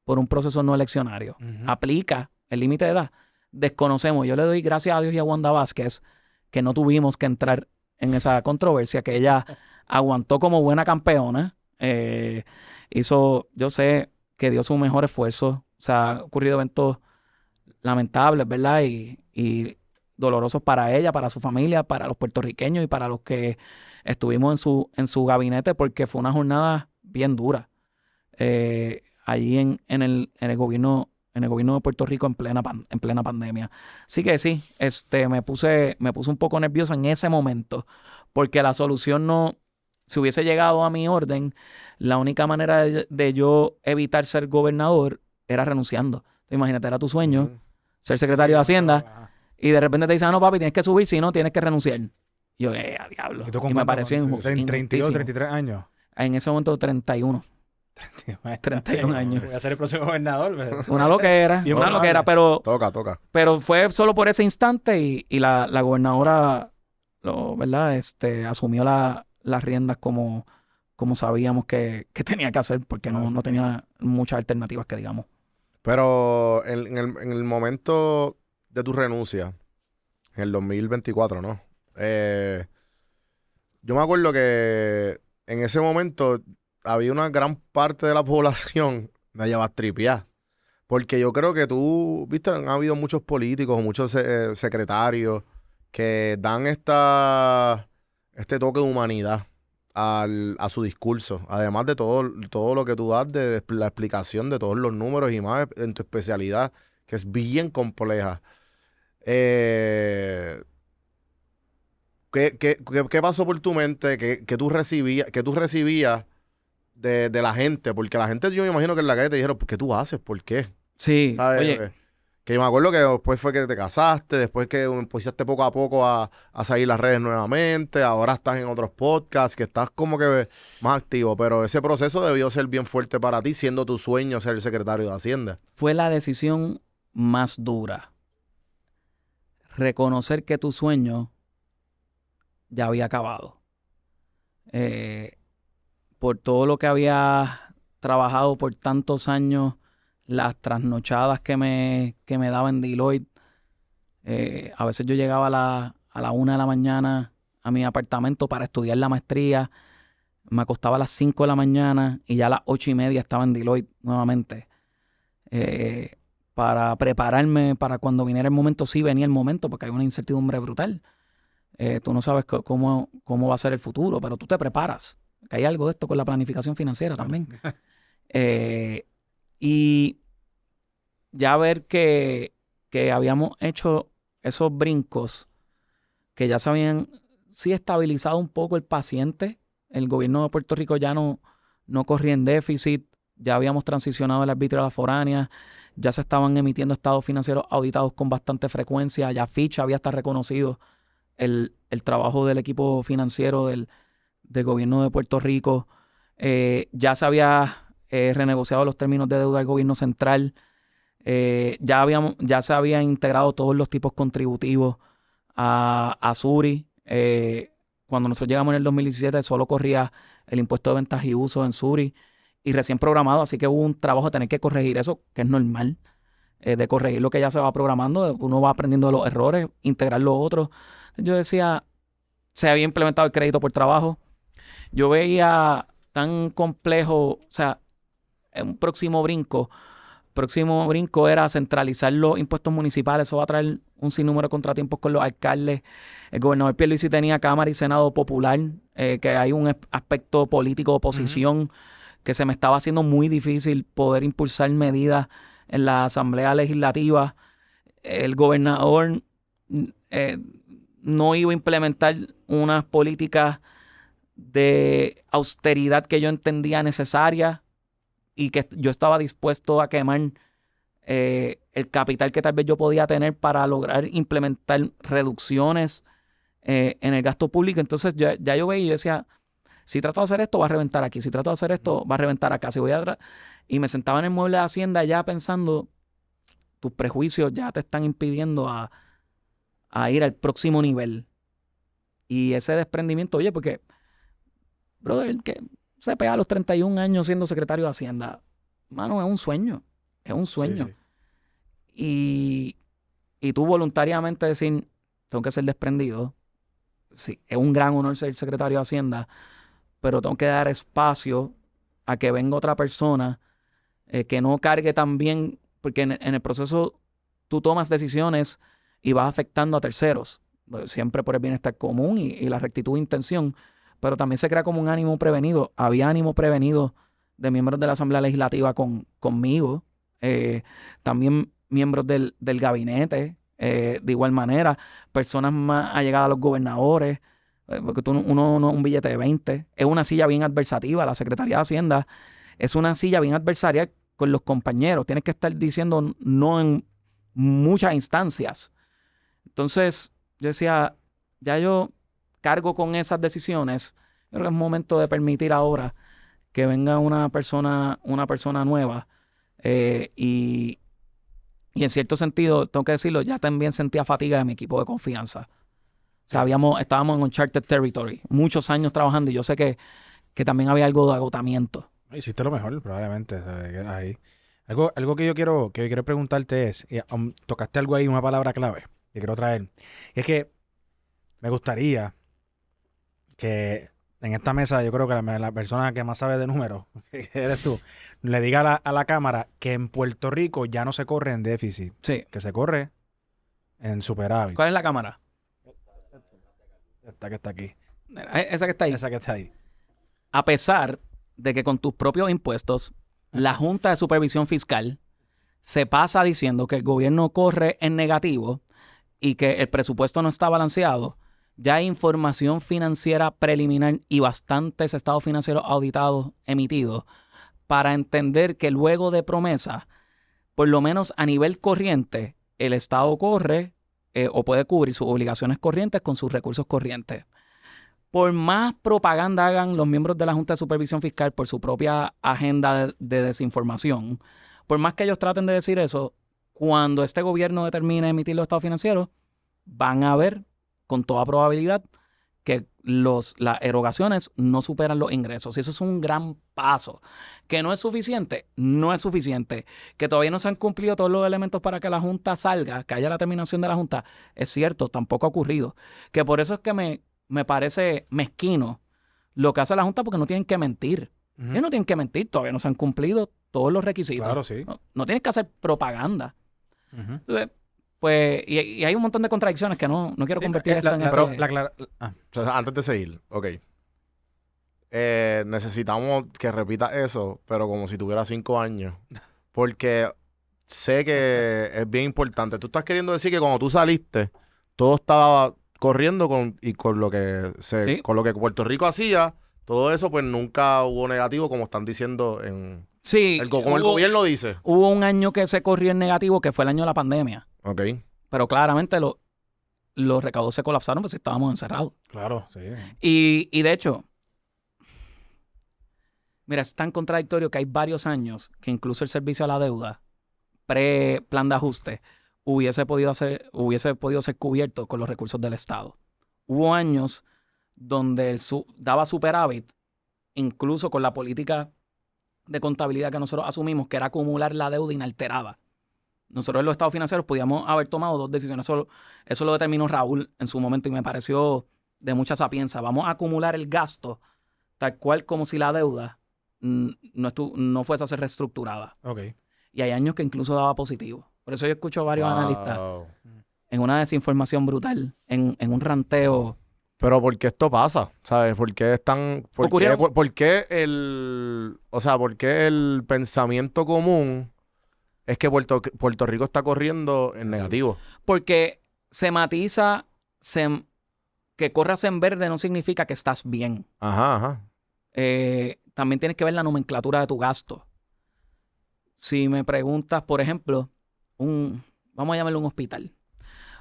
por un proceso no eleccionario? ¿Aplica el límite de edad? Desconocemos. Yo le doy gracias a Dios y a Wanda Vázquez que no tuvimos que entrar en esa controversia, que ella aguantó como buena campeona. Yo sé que dio su mejor esfuerzo. O sea, han ocurrido eventos lamentables, ¿verdad? Y dolorosos para ella, para su familia, para los puertorriqueños y para los que estuvimos en su gabinete, porque fue una jornada bien dura. Allí en el gobierno de Puerto Rico en plena pandemia. Así que sí, me puse un poco nervioso en ese momento, porque la solución no, si hubiese llegado a mi orden, la única manera de yo evitar ser gobernador era renunciando. Entonces, imagínate, era tu sueño, ser secretario de Hacienda, y de repente te dicen, no, papi, tienes que subir, si no, tienes que renunciar. Y yo, a diablo. ¿Y me pareció injusto. 32, 33 años. En ese momento, 31. 31 años. Voy a ser el próximo gobernador. Pero... Una loquera, pero... Toca. Pero fue solo por ese instante y la gobernadora, ¿verdad? Asumió las riendas como sabíamos que tenía que hacer, porque no tenía muchas alternativas que digamos. Pero en el momento de tu renuncia, en el 2024, ¿no? Yo me acuerdo que en ese momento había una gran parte de la población de llevar tripiá. Porque yo creo que tú, viste, han habido muchos políticos, muchos secretarios que dan este toque de humanidad a su discurso. Además de todo lo que tú das, de la explicación de todos los números y más en tu especialidad, que es bien compleja. ¿Qué pasó por tu mente que tú recibías de la gente? Porque la gente, yo me imagino que en la calle te dijeron, ¿qué tú haces? ¿Por qué? Sí, ¿sabes? oye. Que me acuerdo que después fue que te casaste, después que empezaste poco a poco a salir las redes nuevamente, ahora estás en otros podcasts, que estás como que más activo, pero ese proceso debió ser bien fuerte para ti, siendo tu sueño ser el secretario de Hacienda. Fue la decisión más dura. Reconocer que tu sueño ya había acabado. Por todo lo que había trabajado por tantos años, las trasnochadas que me daba en Deloitte. A veces yo llegaba a la 1 de la mañana a mi apartamento para estudiar la maestría. Me acostaba a las 5 de la mañana y ya a las 8:30 estaba en Deloitte nuevamente. Para prepararme para cuando viniera el momento, sí venía el momento, porque hay una incertidumbre brutal. Tú no sabes cómo va a ser el futuro, pero tú te preparas. Que hay algo de esto con la planificación financiera también. Y ya ver que habíamos hecho esos brincos, que ya se habían estabilizado un poco el paciente. El gobierno de Puerto Rico ya no corría en déficit, ya habíamos transicionado el arbitrio a la foránea, ya se estaban emitiendo estados financieros auditados con bastante frecuencia, ya Fitch había hasta reconocido el trabajo del equipo financiero del gobierno de Puerto Rico. Ya se había renegociado los términos de deuda del gobierno central. Ya se habían integrado todos los tipos contributivos a Suri. Cuando nosotros llegamos en el 2017 solo corría el impuesto de ventas y usos en Suri y recién programado, así que hubo un trabajo de tener que corregir eso, que es normal, de corregir lo que ya se va programando. Uno va aprendiendo de los errores, integrar los otros. Yo decía, se había implementado el crédito por trabajo. Yo veía tan complejo, o sea, un próximo brinco era centralizar los impuestos municipales. Eso va a traer un sinnúmero de contratiempos con los alcaldes. El gobernador Pierluisi tenía Cámara y Senado popular, que hay un aspecto político de oposición que se me estaba haciendo muy difícil poder impulsar medidas en la Asamblea Legislativa. El gobernador no iba a implementar unas políticas de austeridad que yo entendía necesarias y que yo estaba dispuesto a quemar el capital que tal vez yo podía tener para lograr implementar reducciones en el gasto público. Entonces ya yo veía y yo decía, si trato de hacer esto, va a reventar aquí. Si trato de hacer esto, va a reventar acá. Si voy y me sentaba en el mueble de Hacienda ya pensando, tus prejuicios ya te están impidiendo a ir al próximo nivel. Y ese desprendimiento, oye, porque, brother, que se pega a los 31 años siendo secretario de Hacienda, mano, es un sueño. Es un sueño. Sí. Y tú voluntariamente decir, tengo que ser desprendido. Sí, es un gran honor ser secretario de Hacienda, pero tengo que dar espacio a que venga otra persona que no cargue tan bien, porque en el proceso tú tomas decisiones y vas afectando a terceros, siempre por el bienestar común y la rectitud de intención, pero también se crea como un ánimo prevenido. Había ánimo prevenido de miembros de la Asamblea Legislativa conmigo, también miembros del gabinete, de igual manera, personas más allegadas a los gobernadores, porque uno no es un billete de 20, es una silla bien adversativa. La Secretaría de Hacienda es una silla bien adversaria con los compañeros. Tienes que estar diciendo no en muchas instancias. Entonces, yo decía, ya yo cargo con esas decisiones. Creo que es momento de permitir ahora que venga una persona nueva. Y en cierto sentido, tengo que decirlo, ya también sentía fatiga de mi equipo de confianza. O sea, estábamos en Uncharted Territory, muchos años trabajando, y yo sé que también había algo de agotamiento. Hiciste lo mejor, probablemente. ¿Sabes? Ahí. Algo que yo quiero preguntarte es, tocaste algo ahí, una palabra clave que quiero traer. Y es que me gustaría que en esta mesa, yo creo que la persona que más sabe de números, que eres tú, le diga a la cámara que en Puerto Rico ya no se corre en déficit, Sí. que se corre en superávit. ¿Cuál es la cámara? Esta que está aquí. Esa que está ahí. Esa que está ahí. A pesar de que con tus propios impuestos, la Junta de Supervisión Fiscal se pasa diciendo que el gobierno corre en negativo y que el presupuesto no está balanceado, ya hay información financiera preliminar y bastantes estados financieros auditados emitidos para entender que luego de promesa, por lo menos a nivel corriente, el Estado corre o puede cubrir sus obligaciones corrientes con sus recursos corrientes. Por más propaganda hagan los miembros de la Junta de Supervisión Fiscal por su propia agenda de desinformación, por más que ellos traten de decir eso, cuando este gobierno determine emitir los estados financieros, van a ver con toda probabilidad que las erogaciones no superan los ingresos. Y eso es un gran paso. ¿Que no es suficiente? No es suficiente. ¿Que todavía no se han cumplido todos los elementos para que la Junta salga, que haya la terminación de la Junta? Es cierto, tampoco ha ocurrido. Que por eso es que me parece mezquino lo que hace la Junta, porque no tienen que mentir. Uh-huh. Ellos no tienen que mentir, todavía no se han cumplido todos los requisitos. Claro, sí. No tienes que hacer propaganda. Uh-huh. Entonces, pues, y hay un montón de contradicciones que no quiero convertir esto en... Antes de seguir, ok. Necesitamos que repita eso, pero como si tuviera 5 años. Porque sé que es bien importante. Tú estás queriendo decir que cuando tú saliste, todo estaba corriendo con lo que Sí. con lo que Puerto Rico hacía. Todo eso, pues nunca hubo negativo, como están diciendo en... Sí. Como el gobierno dice. Hubo un año que se corrió en negativo, que fue el año de la pandemia. Ok. Pero claramente los recaudos se colapsaron porque estábamos encerrados. Claro, sí. Y de hecho, mira, es tan contradictorio que hay varios años que incluso el servicio a la deuda, pre-plan de ajuste, hubiese podido ser cubierto con los recursos del Estado. Hubo años donde daba superávit, incluso con la política de contabilidad que nosotros asumimos, que era acumular la deuda inalterada. Nosotros en los estados financieros podíamos haber tomado 2 decisiones. Eso lo determinó Raúl en su momento y me pareció de mucha sapienza. Vamos a acumular el gasto tal cual como si la deuda no fuese a ser reestructurada. Ok. Y hay años que incluso daba positivo. Por eso yo escucho a varios analistas en una desinformación brutal, en un ranteo. Pero ¿por qué esto pasa? ¿Sabes? ¿Por qué están... ¿Por qué el pensamiento común es que Puerto Rico está corriendo en negativo? Porque se matiza, que corras en verde no significa que estás bien. Ajá. También tienes que ver la nomenclatura de tu gasto. Si me preguntas, por ejemplo, vamos a llamarlo un hospital.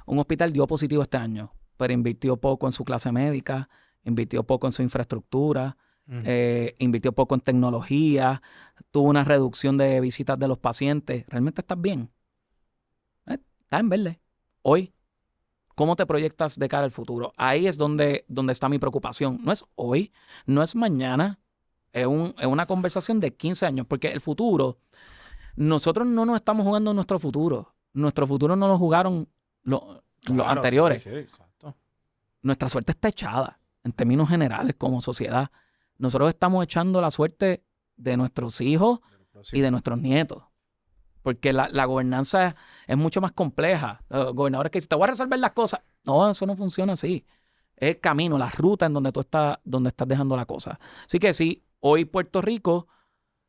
Un hospital dio positivo este año, pero invirtió poco en su clase médica, invirtió poco en su infraestructura, invirtió poco en tecnología, tuvo una reducción de visitas de los pacientes. ¿Realmente estás bien? está en verde. Hoy, ¿cómo te proyectas de cara al futuro? Ahí es donde está mi preocupación. No es hoy, no es mañana, es una conversación de 15 años, porque el futuro, nosotros no nos estamos jugando nuestro futuro. Nuestro futuro no lo jugaron los anteriores. Sí, exacto. Nuestra suerte está echada, en términos generales, como sociedad. Nosotros estamos echando la suerte de nuestros hijos y de nuestros nietos. Porque la gobernanza es mucho más compleja. Los gobernadores que dicen, te voy a resolver las cosas. No, eso no funciona así. Es el camino, la ruta en donde tú estás dejando la cosa. Así que sí, hoy Puerto Rico,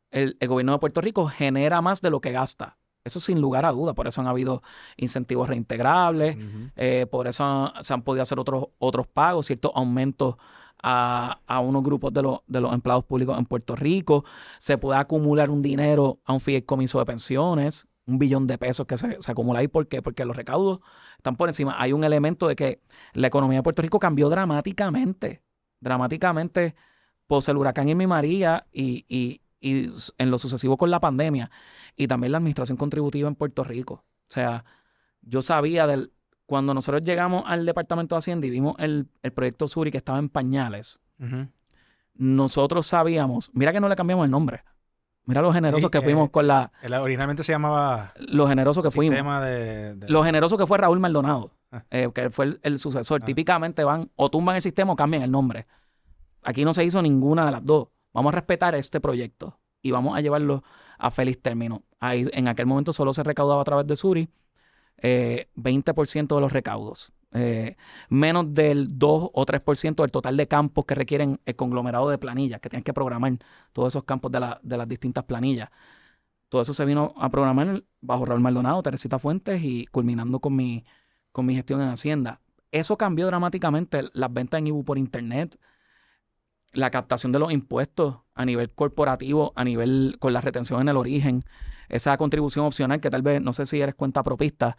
el gobierno de Puerto Rico genera más de lo que gasta. Eso sin lugar a duda. Por eso han habido incentivos reintegrables. Por eso se han podido hacer otros pagos, ciertos aumentos a unos grupos de los empleados públicos en Puerto Rico. Se puede acumular un dinero a un fideicomiso de pensiones, $1 billón de pesos que se acumula ahí. ¿Por qué? Porque los recaudos están por encima. Hay un elemento de que la economía de Puerto Rico cambió dramáticamente post el huracán Irma y María y en lo sucesivo con la pandemia y también la administración contributiva en Puerto Rico. O sea, yo sabía cuando nosotros llegamos al Departamento de Hacienda y vimos el proyecto Suri que estaba en pañales, nosotros sabíamos, mira que no le cambiamos el nombre. Mira lo generosos que fuimos con la... Originalmente se llamaba... Lo generoso que fuimos. De... Lo generoso que fue Raúl Maldonado, que fue el sucesor. Típicamente van o tumban el sistema o cambian el nombre. Aquí no se hizo ninguna de las dos. Vamos a respetar este proyecto y vamos a llevarlo a feliz término. Ahí, en aquel momento solo se recaudaba a través de Suri 20% de los recaudos. Menos del 2 o 3% del total de campos que requieren el conglomerado de planillas, que tienen que programar todos esos campos de las distintas planillas. Todo eso se vino a programar bajo Raúl Maldonado, Teresita Fuentes y culminando con mi gestión en Hacienda. Eso cambió dramáticamente las ventas en IBU por internet, la captación de los impuestos a nivel corporativo, a nivel con la retención en el origen, esa contribución opcional que tal vez, no sé si eres cuentapropista,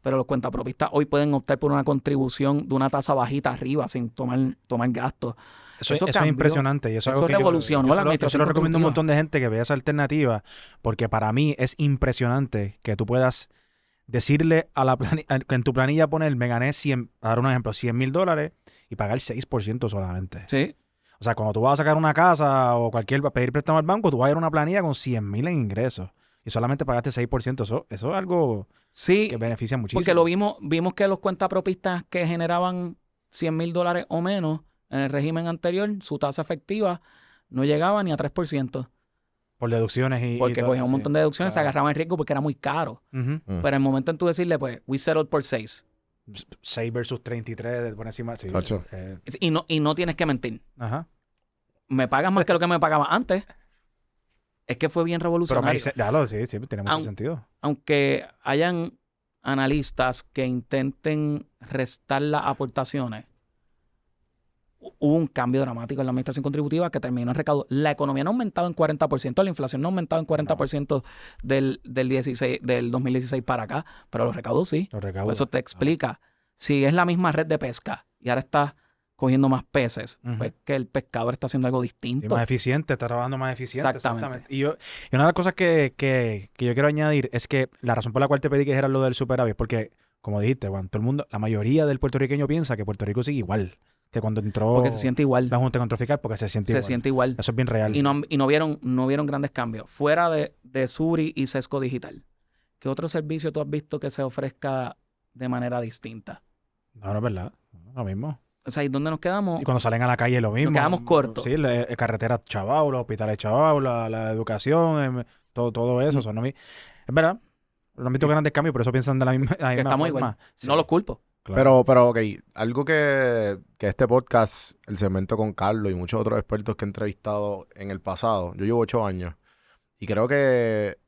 pero los cuentapropistas hoy pueden optar por una contribución de una tasa bajita arriba sin tomar gastos. Eso es impresionante. Y eso revolucionó la administración. Yo se lo recomiendo a un montón de gente que vea esa alternativa, porque para mí es impresionante que tú puedas decirle a en tu planilla poner, me gané 100, a dar un ejemplo, $100,000 y pagar 6% solamente. Sí. O sea, cuando tú vas a sacar una casa o pedir préstamo al banco, tú vas a ir a una planilla con 100,000 en ingresos y solamente pagaste 6%. Eso es algo que beneficia muchísimo. Porque lo vimos que los cuentapropistas que generaban $100,000 o menos en el régimen anterior, su tasa efectiva no llegaba ni a 3%. Por deducciones porque cogían un montón de deducciones, se agarraban el riesgo porque era muy caro. Pero en el momento en tú decirle, pues, we settled por 6. 6 versus 33 por encima. Sí, y no tienes que mentir. Ajá. Me pagas más que lo que me pagaba antes. Es que fue bien revolucionario. Pero sí, tiene mucho sentido. Aunque hayan analistas que intenten restar las aportaciones, hubo un cambio dramático en la administración contributiva que terminó en recaudo. La economía no ha aumentado en 40%, la inflación no ha aumentado en 40% del 2016 para acá, pero los recaudos sí. Pues eso te explica. Si es la misma red de pesca y ahora está cogiendo más peces, pues que el pescador está haciendo algo distinto. Sí, más eficiente, está trabajando más eficiente. Exactamente. Y una de las cosas que yo quiero añadir es que la razón por la cual te pedí que dijeras lo del superávit es porque, como dijiste, Juan, todo el mundo, la mayoría del puertorriqueño piensa que Puerto Rico sigue igual que cuando entró porque se siente igual la Junta de Control Fiscal, porque se siente igual. Eso es bien real. Y no vieron grandes cambios. Fuera de Suri y Sesco Digital, ¿qué otro servicio tú has visto que se ofrezca de manera distinta? No es verdad. Lo mismo. O sea, ¿y dónde nos quedamos? Y cuando salen a la calle lo mismo. Nos quedamos cortos. Sí, carreteras Chabao, los hospitales Chabao, la educación, todo eso. Es verdad. No han visto grandes cambios, por eso piensan de la misma que estamos forma. Igual. Sí. No los culpo. Claro. Pero, ok, algo que este podcast, el segmento con Carlos y muchos otros expertos que he entrevistado en el pasado, yo llevo 8 años y creo que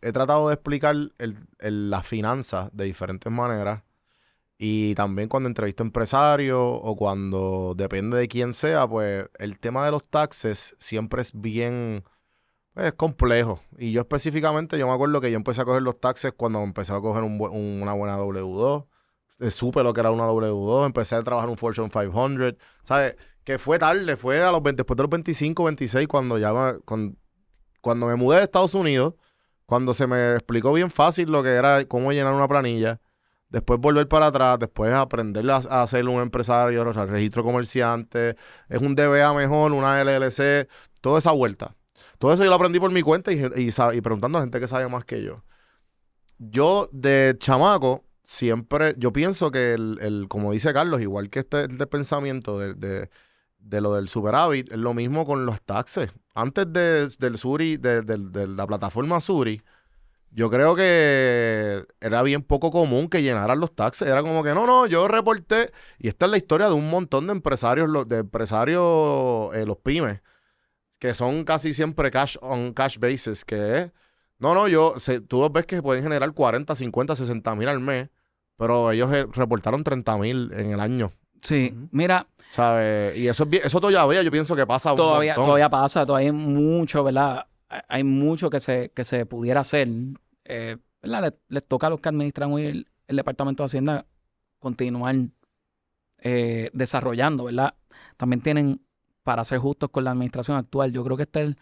he tratado de explicar las finanzas de diferentes maneras y también cuando entrevisto empresarios o cuando depende de quién sea, pues el tema de los taxes siempre es bien complejo. Y yo específicamente, yo me acuerdo que yo empecé a coger los taxes cuando empecé a coger una buena W2. Supe lo que era una W2, empecé a trabajar un Fortune 500, ¿sabes? Que fue tarde, fue después de los 25, 26, cuando me mudé de Estados Unidos, cuando se me explicó bien fácil lo que era, cómo llenar una planilla, después volver para atrás, después aprender a ser un empresario, o sea, registro comerciante, es un DBA mejor, una LLC, toda esa vuelta. Todo eso yo lo aprendí por mi cuenta y preguntando a la gente que sabe más que yo. Yo, de chamaco, siempre, yo pienso que como dice Carlos, igual que este pensamiento de lo del superávit, es lo mismo con los taxes. Antes del Suri, de la plataforma Suri, yo creo que era bien poco común que llenaran los taxes. Era como que, no, yo reporté. Y esta es la historia de un montón de empresarios, los pymes, que son casi siempre cash basis, que es, tú los ves que pueden generar 40, 50, 60 mil al mes, pero ellos reportaron 30 mil en el año. Sí, mira. ¿Sabes? Y eso es bien, eso todavía yo pienso que pasa todavía pasa, todavía hay mucho, ¿verdad? Hay mucho que se pudiera hacer. ¿Verdad? Les toca a los que administran hoy el Departamento de Hacienda continuar desarrollando, ¿verdad? También tienen, para ser justos con la administración actual, yo creo que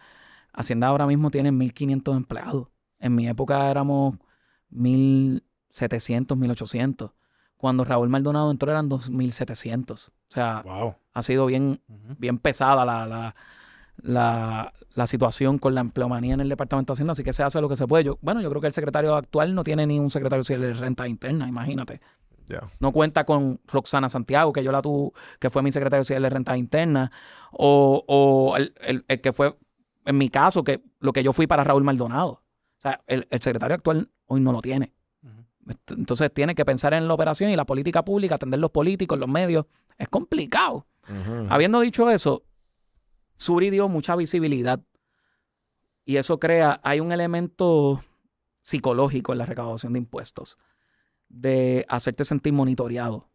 Hacienda ahora mismo tiene 1.500 empleados. En mi época éramos 1.700, 1.800. Cuando Raúl Maldonado entró eran 2.700. O sea, ha sido bien pesada la situación con la empleomanía en el Departamento de Hacienda, así que se hace lo que se puede. Yo creo que el secretario actual no tiene ni un secretario de renta interna, imagínate. Yeah. No cuenta con Roxana Santiago, que yo la tuve, que fue mi secretario de renta interna, o el que fue, en mi caso, que lo que yo fui para Raúl Maldonado. O sea, el secretario actual hoy no lo tiene. Entonces tiene que pensar en la operación y la política pública, atender los políticos, los medios. Es complicado. Habiendo dicho eso, Suri dio mucha visibilidad y eso hay un elemento psicológico en la recaudación de impuestos, de hacerte sentir monitoreado.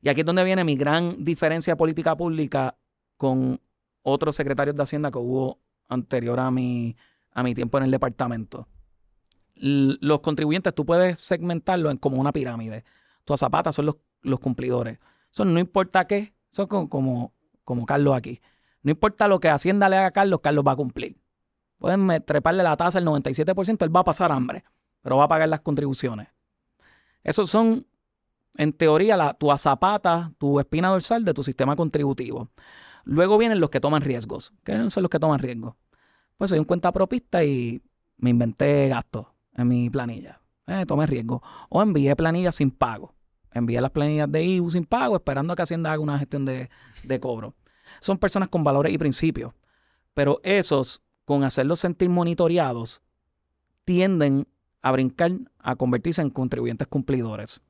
Y aquí es donde viene mi gran diferencia de política pública con otros secretarios de Hacienda que hubo anterior a mi tiempo en el departamento. Los contribuyentes tú puedes segmentarlos como una pirámide. Tu azapata son los cumplidores. Eso no importa qué, son como Carlos aquí. No importa lo que Hacienda le haga a Carlos va a cumplir. Pueden treparle la tasa al 97%, él va a pasar hambre, pero va a pagar las contribuciones. Esos son, en teoría, tu azapata, tu espina dorsal de tu sistema contributivo. Luego vienen los que toman riesgos. ¿Qué son los que toman riesgos? Pues soy un cuentapropista y me inventé gastos en mi planilla. Tomé riesgo. O envié planillas sin pago. Envié las planillas de IBU sin pago, esperando a que Hacienda haga una gestión de cobro. Son personas con valores y principios. Pero esos, con hacerlos sentir monitoreados, tienden a brincar, a convertirse en contribuyentes cumplidores.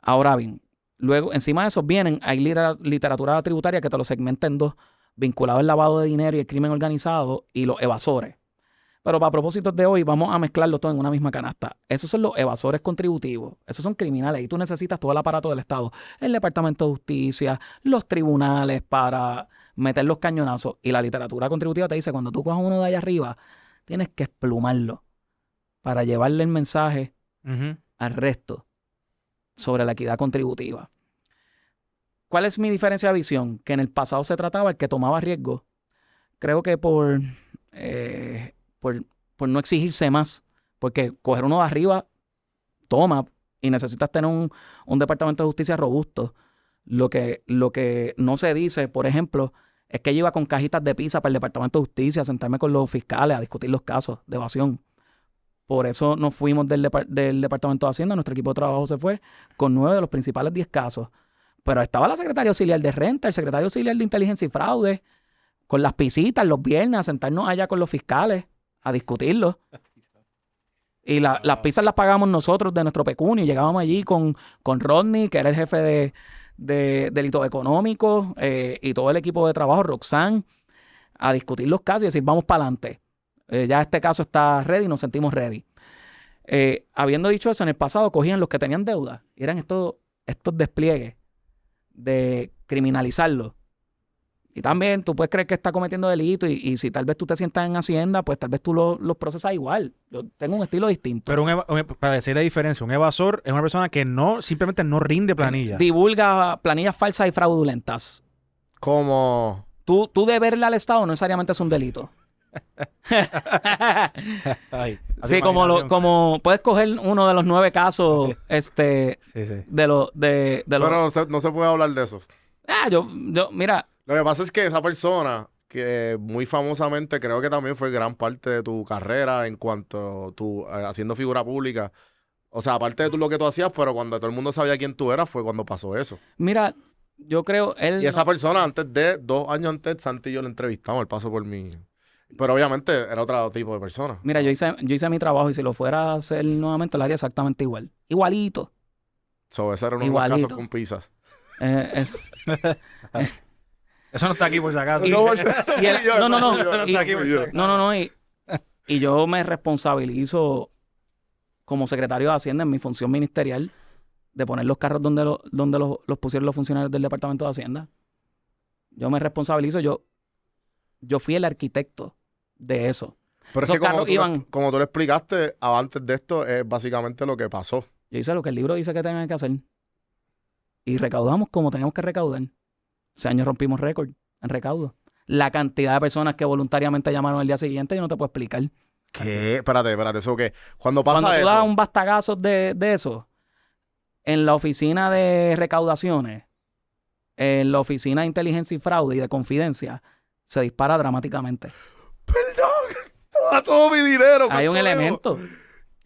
Ahora bien, luego, encima de eso hay literatura tributaria que te lo segmenta en dos, vinculado al lavado de dinero y el crimen organizado y los evasores. Pero para propósitos de hoy vamos a mezclarlo todo en una misma canasta. Esos son los evasores contributivos. Esos son criminales y tú necesitas todo el aparato del Estado. El Departamento de Justicia, los tribunales para meter los cañonazos. Y la literatura contributiva te dice, cuando tú cojas uno de allá arriba, tienes que esplumarlo para llevarle el mensaje al resto sobre la equidad contributiva. ¿Cuál es mi diferencia de visión? Que en el pasado se trataba el que tomaba riesgo. Creo que por no exigirse más, porque coger uno de arriba toma y necesitas tener un departamento de justicia robusto. Lo que no se dice, por ejemplo, es que yo iba con cajitas de pizza para el departamento de justicia a sentarme con los fiscales a discutir los casos de evasión. Por eso nos fuimos del departamento de Hacienda, nuestro equipo de trabajo se fue con 9 de los principales 10 casos. Pero estaba la secretaria auxiliar de renta, el secretario auxiliar de inteligencia y fraude, con las pisitas los viernes a sentarnos allá con los fiscales a discutirlo. Y las pizzas las pagamos nosotros de nuestro pecunio. Y llegábamos allí con Rodney, que era el jefe de delitos económicos, y todo el equipo de trabajo, Roxanne, a discutir los casos y decir, vamos para adelante. Ya este caso está ready, nos sentimos ready. Habiendo dicho eso, en el pasado cogían los que tenían deuda y eran estos despliegues de criminalizarlo. Y también tú puedes creer que está cometiendo delito y si tal vez tú te sientas en Hacienda, pues tal vez tú los procesas igual. Yo tengo un estilo distinto. Pero para decir la diferencia, un evasor es una persona que simplemente no rinde planilla. Divulga planillas falsas y fraudulentas. Como... Tú deberle al Estado no necesariamente es un delito. Ay, Sí, como puedes coger uno de los 9 casos, Sí, sí. de los... Pero no se puede hablar de eso. Mira, Lo que pasa es que esa persona, que muy famosamente creo que también fue gran parte de tu carrera en cuanto a tú haciendo figura pública. O sea, aparte de tú lo que tú hacías, pero cuando todo el mundo sabía quién tú eras, fue cuando pasó eso. mira, yo creo, Y esa persona, 2 años antes, Santi y yo le entrevistamos, él pasó por mí. Pero obviamente era otro tipo de persona. mira, yo hice mi trabajo y si lo fuera a hacer nuevamente, lo haría exactamente igual. Igualito. So, ese era uno de los Igualito. casos con pizza. Eso no está aquí por si acaso. No, y yo me responsabilizo como secretario de Hacienda en mi función ministerial de poner los carros donde los pusieron los funcionarios del Departamento de Hacienda. Yo me responsabilizo, yo fui el arquitecto de eso. Pero es Esos que carros como tú lo explicaste antes de esto, es básicamente lo que pasó. Yo hice lo que el libro dice que tengan que hacer. Y recaudamos como teníamos que recaudar. Ese año rompimos récord en recaudo. La cantidad de personas que voluntariamente llamaron el día siguiente, yo no te puedo explicar. ¿Qué? Espérate, ¿eso qué? Cuando pasa Cuando tú eso... das un bastagazo de eso, en la oficina de recaudaciones, en la oficina de inteligencia y fraude y de confidencia, se dispara dramáticamente. ¡Perdón! ¡Todo mi dinero! Hay un ¿cuánto debo? elemento.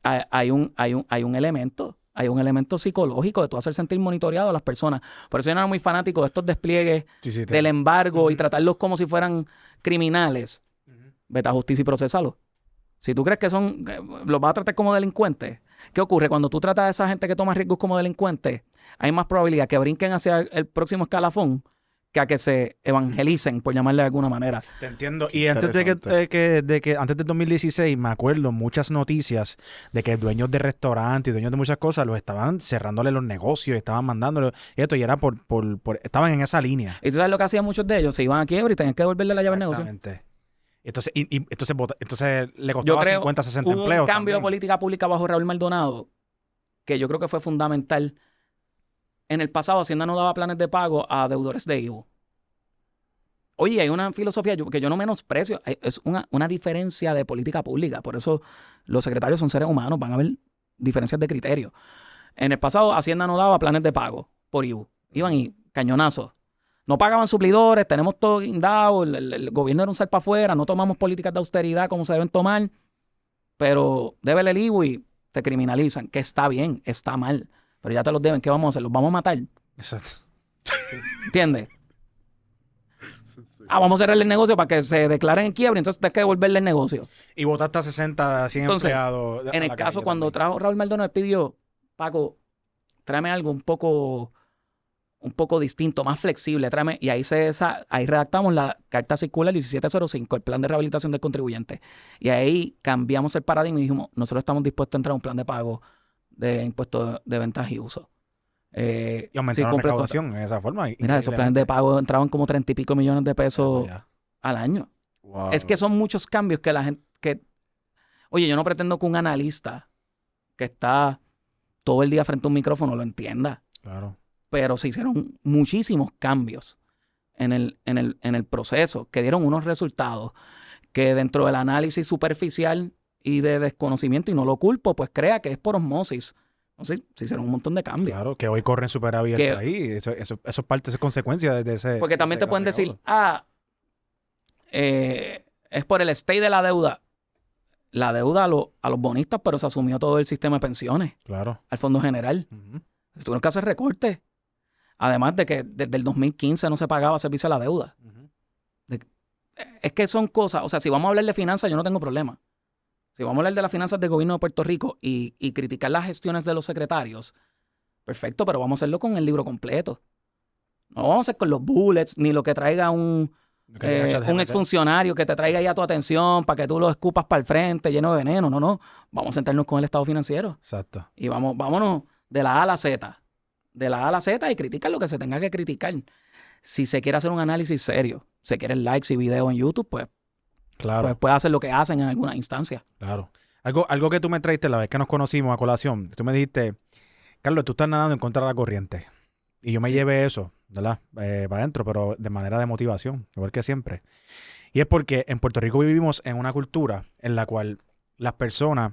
Hay un elemento. Hay un elemento psicológico de tú hacer sentir monitoreado a las personas. Por eso yo no era muy fanático de estos despliegues Sí, del embargo y tratarlos como si fueran criminales. Vete a justicia y procésalo. Si tú crees que los vas a tratar como delincuentes, ¿qué ocurre? Cuando tú tratas a esa gente que toma riesgos como delincuentes, hay más probabilidad que brinquen hacia el próximo escalafón que a que se evangelicen, por llamarle de alguna manera. Te entiendo. Qué Y antes interesante. antes del 2016, me acuerdo muchas noticias de que dueños de restaurantes y dueños de muchas cosas los estaban cerrándole los negocios, estaban mandándole esto, y era estaban en esa línea. ¿Y tú sabes lo que hacían muchos de ellos? Se iban a quiebra y tenían que devolverle la llave al negocio. Exactamente. Entonces le costaba 50, 60 hubo empleos un cambio de también. política pública bajo Raúl Maldonado que yo creo que fue fundamental. En el pasado, Hacienda no daba planes de pago a deudores de IVU. Oye, hay una filosofía que yo no menosprecio. Es una diferencia de política pública. Por eso los secretarios son seres humanos. Van a haber diferencias de criterio. En el pasado, Hacienda no daba planes de pago por IVU. Iban y cañonazos. No pagaban suplidores, tenemos todo guindado, el gobierno era un salpa afuera, no tomamos políticas de austeridad como se deben tomar, pero débele el IVU y te criminalizan, que está bien, está mal, pero ya te los deben, ¿qué vamos a hacer? ¿Los vamos a matar? Exacto. ¿Entiendes? Vamos a cerrarle el negocio para que se declaren en quiebra, entonces tienes que devolverle el negocio. Y votaste a 60, 100 Entonces, empleados. En el caso, cuando trajo Raúl Maldonado, me pidió, Paco, tráeme algo un poco distinto, más flexible, tráeme, y ahí redactamos la carta circular 1705, el plan de rehabilitación del contribuyente. Y ahí cambiamos el paradigma y dijimos, nosotros estamos dispuestos a entrar a un plan de pago de impuestos de ventas y uso. Y aumentaron la recaudación en esa forma. Mira, esos planes de pago entraban como 30 y pico millones de pesos al año. Wow. Es que son muchos cambios que la gente... Oye, yo no pretendo que un analista que está todo el día frente a un micrófono lo entienda. Claro. Pero se hicieron muchísimos cambios en el proceso que dieron unos resultados que dentro del análisis superficial y de desconocimiento, y no lo culpo, pues crea que es por osmosis. No sé, se hicieron un montón de cambios. Claro, que hoy corren superávit ahí. Eso es parte, eso es consecuencia de ese... Porque también te pueden decir, es por el stay de la deuda. La deuda a los bonistas, pero se asumió todo el sistema de pensiones. Claro. Al Fondo General. Se tuvieron que hacer recortes. Además de que desde el 2015 no se pagaba servicio a la deuda. Es que son cosas, o sea, si vamos a hablar de finanzas, yo no tengo problema. Si vamos a hablar de las finanzas del gobierno de Puerto Rico y criticar las gestiones de los secretarios, perfecto, pero vamos a hacerlo con el libro completo. No vamos a hacer con los bullets, ni lo que traiga un exfuncionario que te traiga ahí a tu atención para que tú lo escupas para el frente lleno de veneno. No. Vamos a sentarnos con el estado financiero. Exacto. Y vámonos de la A a la Z. De la A a la Z y criticar lo que se tenga que criticar. Si se quiere hacer un análisis serio, se quieren likes y videos en YouTube, pues puede hacer lo que hacen en algunas instancias. Claro. Algo que tú me traiste la vez que nos conocimos a colación, tú me dijiste, Carlos, tú estás nadando en contra de la corriente. Y yo me llevé eso, ¿verdad? Para adentro, pero de manera de motivación, igual que siempre. Y es porque en Puerto Rico vivimos en una cultura en la cual las personas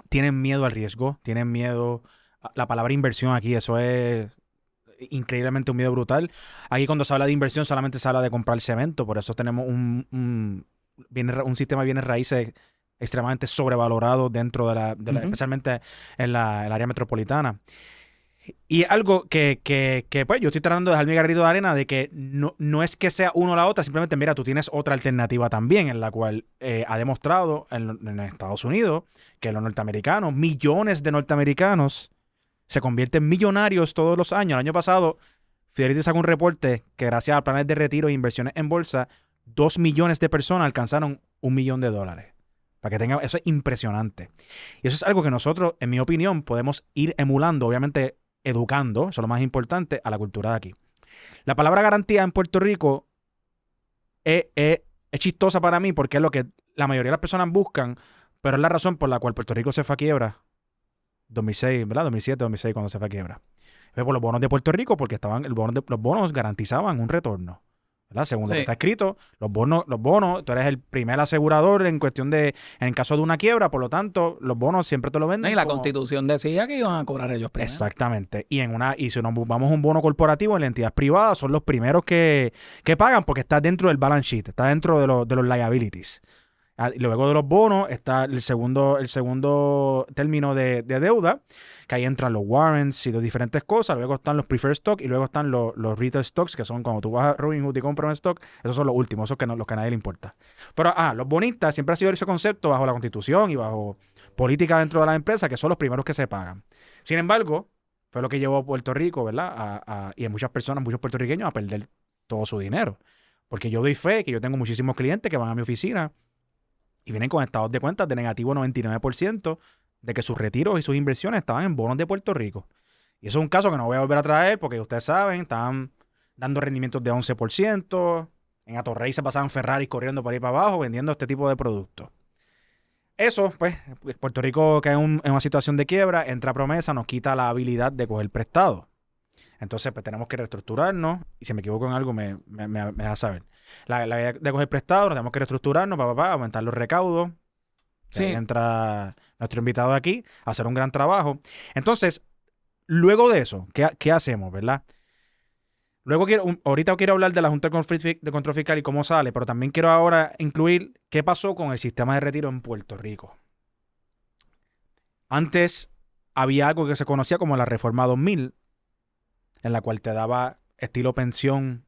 tienen miedo al riesgo, tienen miedo a la palabra inversión aquí, eso es increíblemente un miedo brutal. Aquí cuando se habla de inversión solamente se habla de comprar cemento, por eso tenemos un sistema de bienes raíces extremadamente sobrevalorado dentro de Ujú. especialmente en el área metropolitana. Y algo que pues yo estoy tratando de dejar mi garrito de arena de que no es que sea uno o la otra, simplemente mira, tú tienes otra alternativa también en la cual ha demostrado en Estados Unidos que los norteamericanos, millones de norteamericanos, se convierten millonarios todos los años. El año pasado, Fidelity sacó un reporte que gracias a planes de retiro e inversiones en bolsa, 2 millones de personas alcanzaron $1 millón. Para que tengan, eso es impresionante. Y eso es algo que nosotros, en mi opinión, podemos ir emulando, obviamente educando, eso es lo más importante, a la cultura de aquí. La palabra garantía en Puerto Rico es chistosa para mí porque es lo que la mayoría de las personas buscan, pero es la razón por la cual Puerto Rico se fue a quiebra 2006, ¿verdad? 2007, 2006 cuando se fue a quiebra. Fue por los bonos de Puerto Rico porque los bonos garantizaban un retorno. ¿Verdad? Según lo que Sí. está escrito, los bonos, tú eres el primer asegurador en cuestión de, en caso de una quiebra, por lo tanto, los bonos siempre te lo venden. Y la como- Constitución decía que iban a cobrar ellos primero. Exactamente. Y si nos vamos a un bono corporativo en la entidad privada, son los primeros que pagan porque está dentro del balance sheet, está dentro de los liabilities. Y luego de los bonos está el segundo término de deuda, que ahí entran los warrants y las diferentes cosas. Luego están los preferred stock y luego están los retail stocks, que son cuando tú vas a Robinhood y compras un stock. Esos son los últimos, esos que los que a nadie le importa. Pero los bonistas siempre ha sido ese concepto bajo la Constitución y bajo política dentro de las empresas, que son los primeros que se pagan. Sin embargo, fue lo que llevó a Puerto Rico, ¿verdad? Y a muchas personas, muchos puertorriqueños, a perder todo su dinero. Porque yo doy fe que yo tengo muchísimos clientes que van a mi oficina y vienen con estados de cuentas de negativo 99% de que sus retiros y sus inversiones estaban en bonos de Puerto Rico. Y eso es un caso que no voy a volver a traer porque ustedes saben, estaban dando rendimientos de 11%. En Atorrey se pasaban Ferraris corriendo para ir para abajo vendiendo este tipo de productos. Eso, pues, Puerto Rico cae en una situación de quiebra, entra Promesa, nos quita la habilidad de coger prestado. Entonces, pues tenemos que reestructurarnos y si me equivoco en algo, me da saber. La idea de coger prestado, nos tenemos que reestructurarnos para aumentar los recaudos. Sí. Ahí entra nuestro invitado de aquí a hacer un gran trabajo. Entonces, luego de eso, ¿qué hacemos, verdad? Luego ahorita quiero hablar de la Junta de Control Fiscal y cómo sale, pero también quiero ahora incluir qué pasó con el sistema de retiro en Puerto Rico. Antes había algo que se conocía como la Reforma 2000, en la cual te daba estilo pensión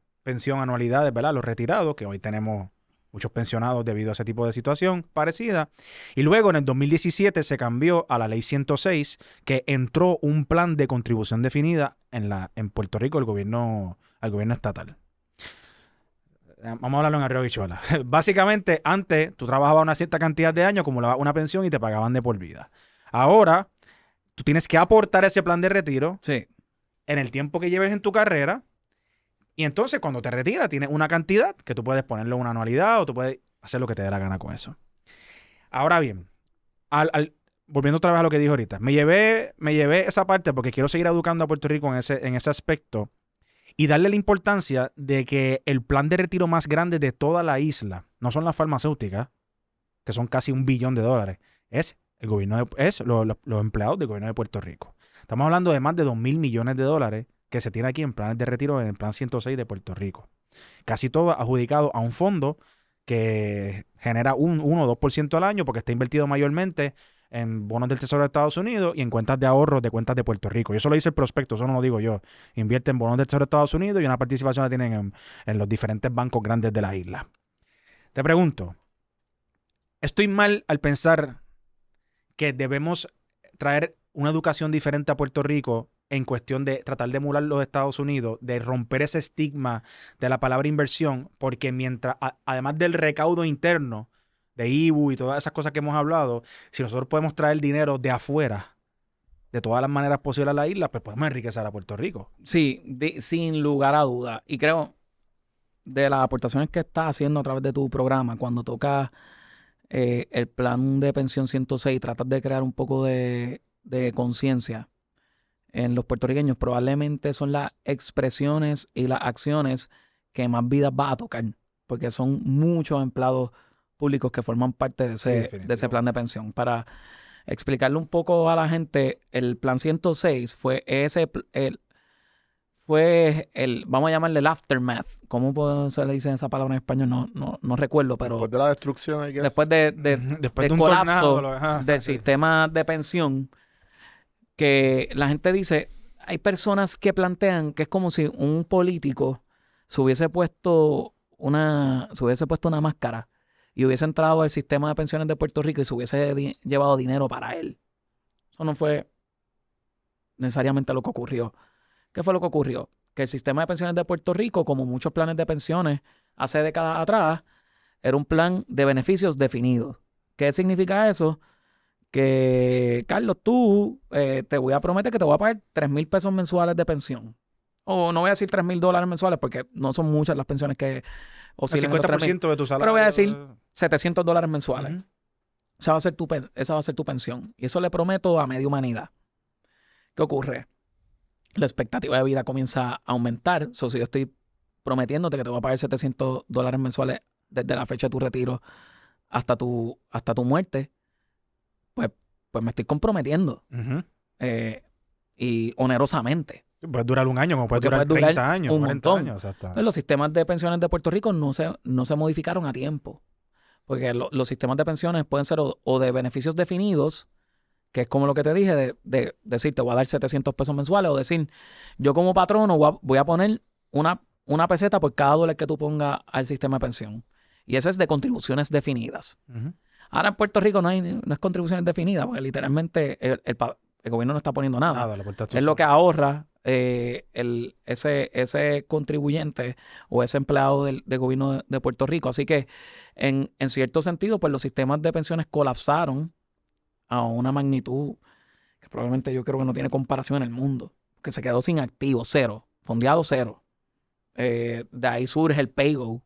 anualidades, ¿verdad? Los retirados, que hoy tenemos muchos pensionados debido a ese tipo de situación parecida. Y luego en el 2017 se cambió a la Ley 106, que entró un plan de contribución definida en Puerto Rico al gobierno estatal. Vamos a hablarlo en arroyo bichuela. Básicamente, antes tú trabajabas una cierta cantidad de años, acumulabas una pensión y te pagaban de por vida. Ahora, tú tienes que aportar ese plan de retiro Sí. en el tiempo que lleves en tu carrera. Y entonces, cuando te retiras, tienes una cantidad que tú puedes ponerle una anualidad o tú puedes hacer lo que te dé la gana con eso. Ahora bien, volviendo otra vez a lo que dije ahorita, me llevé esa parte porque quiero seguir educando a Puerto Rico en ese aspecto y darle la importancia de que el plan de retiro más grande de toda la isla no son las farmacéuticas, que son casi $1 billón, es el gobierno los empleados del gobierno de Puerto Rico. Estamos hablando de más de $2,000 millones que se tiene aquí en planes de retiro en el plan 106 de Puerto Rico. Casi todo adjudicado a un fondo que genera un 1 o 2% al año porque está invertido mayormente en bonos del Tesoro de Estados Unidos y en cuentas de ahorros de cuentas de Puerto Rico. Y eso lo dice el prospecto, eso no lo digo yo. Invierte en bonos del Tesoro de Estados Unidos y una participación la tienen en los diferentes bancos grandes de la isla. Te pregunto, ¿estoy mal al pensar que debemos traer una educación diferente a Puerto Rico en cuestión de tratar de emular los Estados Unidos, de romper ese estigma de la palabra inversión? Porque además del recaudo interno de IBU y todas esas cosas que hemos hablado, si nosotros podemos traer dinero de afuera, de todas las maneras posibles a la isla, pues podemos enriquecer a Puerto Rico. Sí, sin lugar a duda. Y creo, de las aportaciones que estás haciendo a través de tu programa, cuando tocas el plan de pensión 106, tratas de crear un poco de conciencia en los puertorriqueños, probablemente son las expresiones y las acciones que más vidas va a tocar. porque son muchos empleados públicos que forman parte de Sí, ese definitivo. plan de pensión. Para explicarle un poco a la gente, el plan 106 vamos a llamarle el aftermath. ¿Cómo se le dice esa palabra en español? No recuerdo, pero Después de la destrucción, I guess. después Después del de un colapso tornado, del sistema de pensión, que la gente dice, hay personas que plantean que es como si un político se hubiese puesto una máscara y hubiese entrado al sistema de pensiones de Puerto Rico y se hubiese llevado dinero para él. Eso no fue necesariamente lo que ocurrió. ¿Qué fue lo que ocurrió? Que el sistema de pensiones de Puerto Rico, como muchos planes de pensiones hace décadas atrás, era un plan de beneficios definidos. ¿Qué significa eso? Que, Carlos, tú te voy a prometer que te voy a pagar 3,000 pesos mensuales de pensión. O no voy a decir $3,000 mensuales porque no son muchas las pensiones que El oscilan en los 3,000. 50% de tu salario. Pero voy a decir $700 mensuales. Ujú. Esa va a ser tu pensión. Y eso le prometo a media humanidad. ¿Qué ocurre? La expectativa de vida comienza a aumentar. Si yo estoy prometiéndote que te voy a pagar $700 mensuales desde la fecha de tu retiro hasta tu muerte, pues me estoy comprometiendo. Ujú. Y onerosamente. Puede durar un año, como puede Porque durar puede durar 30 años, un 40 montón. años. Exacto. Pues los sistemas de pensiones de Puerto Rico no se modificaron a tiempo. Porque los sistemas de pensiones pueden ser o de beneficios definidos, que es como lo que te dije, de decir, te voy a dar 700 pesos mensuales, o decir, yo como patrono voy a poner una peseta por cada dólar que tú pongas al sistema de pensión. Y ese es de contribuciones definidas. Ujú. Ahora en Puerto Rico no es contribuciones definidas, porque literalmente el gobierno no está poniendo nada. Nada, la puerta Es lo que ahorra ese contribuyente o ese empleado del gobierno de Puerto Rico. Así que, en cierto sentido, pues los sistemas de pensiones colapsaron a una magnitud que probablemente yo creo que no tiene comparación en el mundo. Que se quedó sin activos, cero, fondeado cero. De ahí surge el PayGo,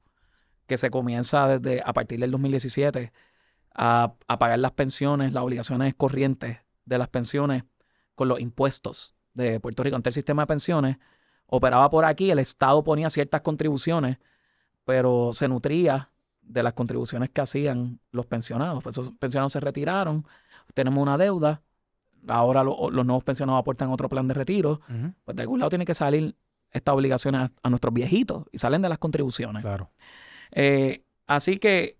que se comienza a partir del 2017 a pagar las pensiones, las obligaciones corrientes de las pensiones con los impuestos de Puerto Rico. Ante el sistema de pensiones operaba por aquí, el Estado ponía ciertas contribuciones, pero se nutría de las contribuciones que hacían los pensionados. Pues esos pensionados se retiraron, tenemos una deuda, ahora los nuevos pensionados aportan otro plan de retiro, Ujú. pues de algún lado tiene que salir estas obligaciones a nuestros viejitos y salen de las contribuciones. Claro. Así que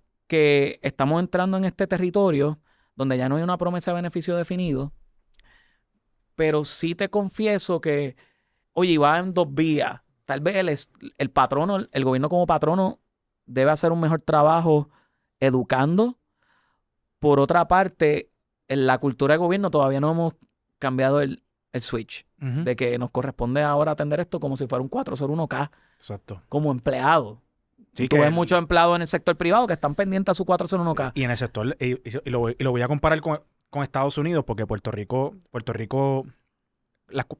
estamos entrando en este territorio donde ya no hay una promesa de beneficio definido, pero sí te confieso que, oye, va en dos vías. Tal vez el patrono, el gobierno como patrono debe hacer un mejor trabajo educando. Por otra parte, en la cultura de gobierno todavía no hemos cambiado el switch Ujú. de que nos corresponde ahora atender esto como si fuera un 401k Exacto. como empleado. Sí, Tú que ves muchos empleados en el sector privado que están pendientes a su 401k. Y en el sector, y lo voy a comparar con Estados Unidos, porque Puerto Rico,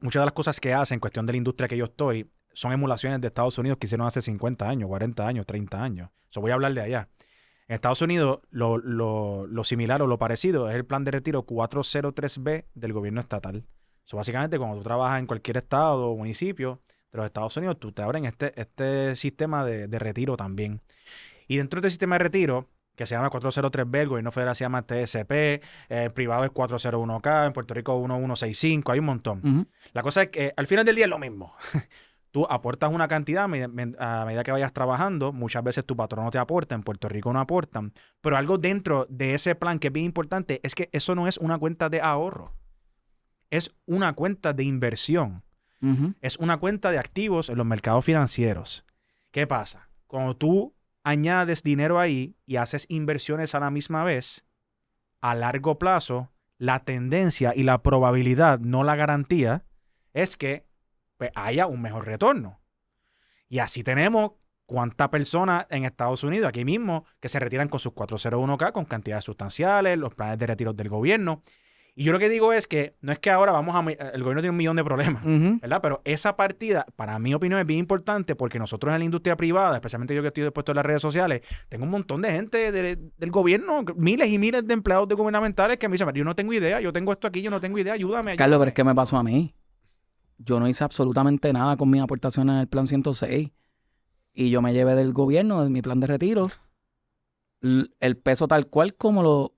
muchas de las cosas que hace en cuestión de la industria que yo estoy son emulaciones de Estados Unidos que hicieron hace 50 años, 40 años, 30 años. Eso voy a hablar de allá. En Estados Unidos, lo similar o lo parecido es el plan de retiro 403B del gobierno estatal. Eso básicamente, cuando tú trabajas en cualquier estado o municipio de los Estados Unidos, tú te abren este sistema de retiro también. Y dentro de este sistema de retiro, que se llama 403B, el gobierno federal se llama TSP, el privado es 401K, en Puerto Rico 1165, hay un montón. Ujú. La cosa es que al final del día es lo mismo. Tú aportas una cantidad a medida que vayas trabajando. Muchas veces tu patrono te aporta, en Puerto Rico no aportan. Pero algo dentro de ese plan que es bien importante es que eso no es una cuenta de ahorro. Es una cuenta de inversión. Ujú. Es una cuenta de activos en los mercados financieros. ¿Qué pasa? Cuando tú añades dinero ahí y haces inversiones a la misma vez, a largo plazo, la tendencia y la probabilidad, no la garantía, es que pues, haya un mejor retorno. Y así tenemos cuántas personas en Estados Unidos, aquí mismo, que se retiran con sus 401k con cantidades sustanciales, los planes de retiro del gobierno. Y yo lo que digo es que no es que ahora el gobierno tiene un millón de problemas, Ujú. ¿verdad? Pero esa partida, para mi opinión, es bien importante porque nosotros en la industria privada, especialmente yo que estoy expuesto en las redes sociales, tengo un montón de gente del gobierno, miles y miles de empleados gubernamentales que me dicen, yo no tengo idea, yo tengo esto aquí, yo no tengo idea, ayúdame. Carlos, pero es que me pasó a mí. Yo no hice absolutamente nada con mis aportaciones al plan 106. y yo me llevé del gobierno, de mi plan de retiro, el peso tal cual como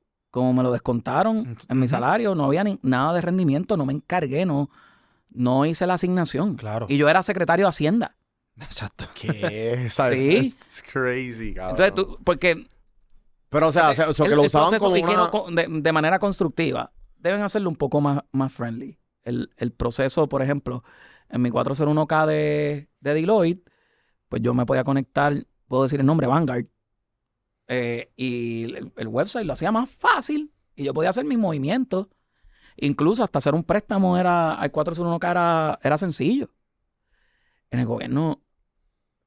me lo descontaron en mi salario. No había nada de rendimiento, no me encargué, no hice la asignación. Claro. Y yo era secretario de Hacienda. Exacto. ¿Qué? Sí. Es crazy, cabrón. Entonces, porque... Pero, o sea, que lo usaban proceso, como y que una... de manera constructiva, deben hacerlo un poco más friendly. El proceso, por ejemplo, en mi 401k de Deloitte, pues yo me podía conectar, puedo decir el nombre, Vanguard, y el website lo hacía más fácil y yo podía hacer mis movimientos. Incluso hasta hacer un préstamo al 401k era sencillo. En el gobierno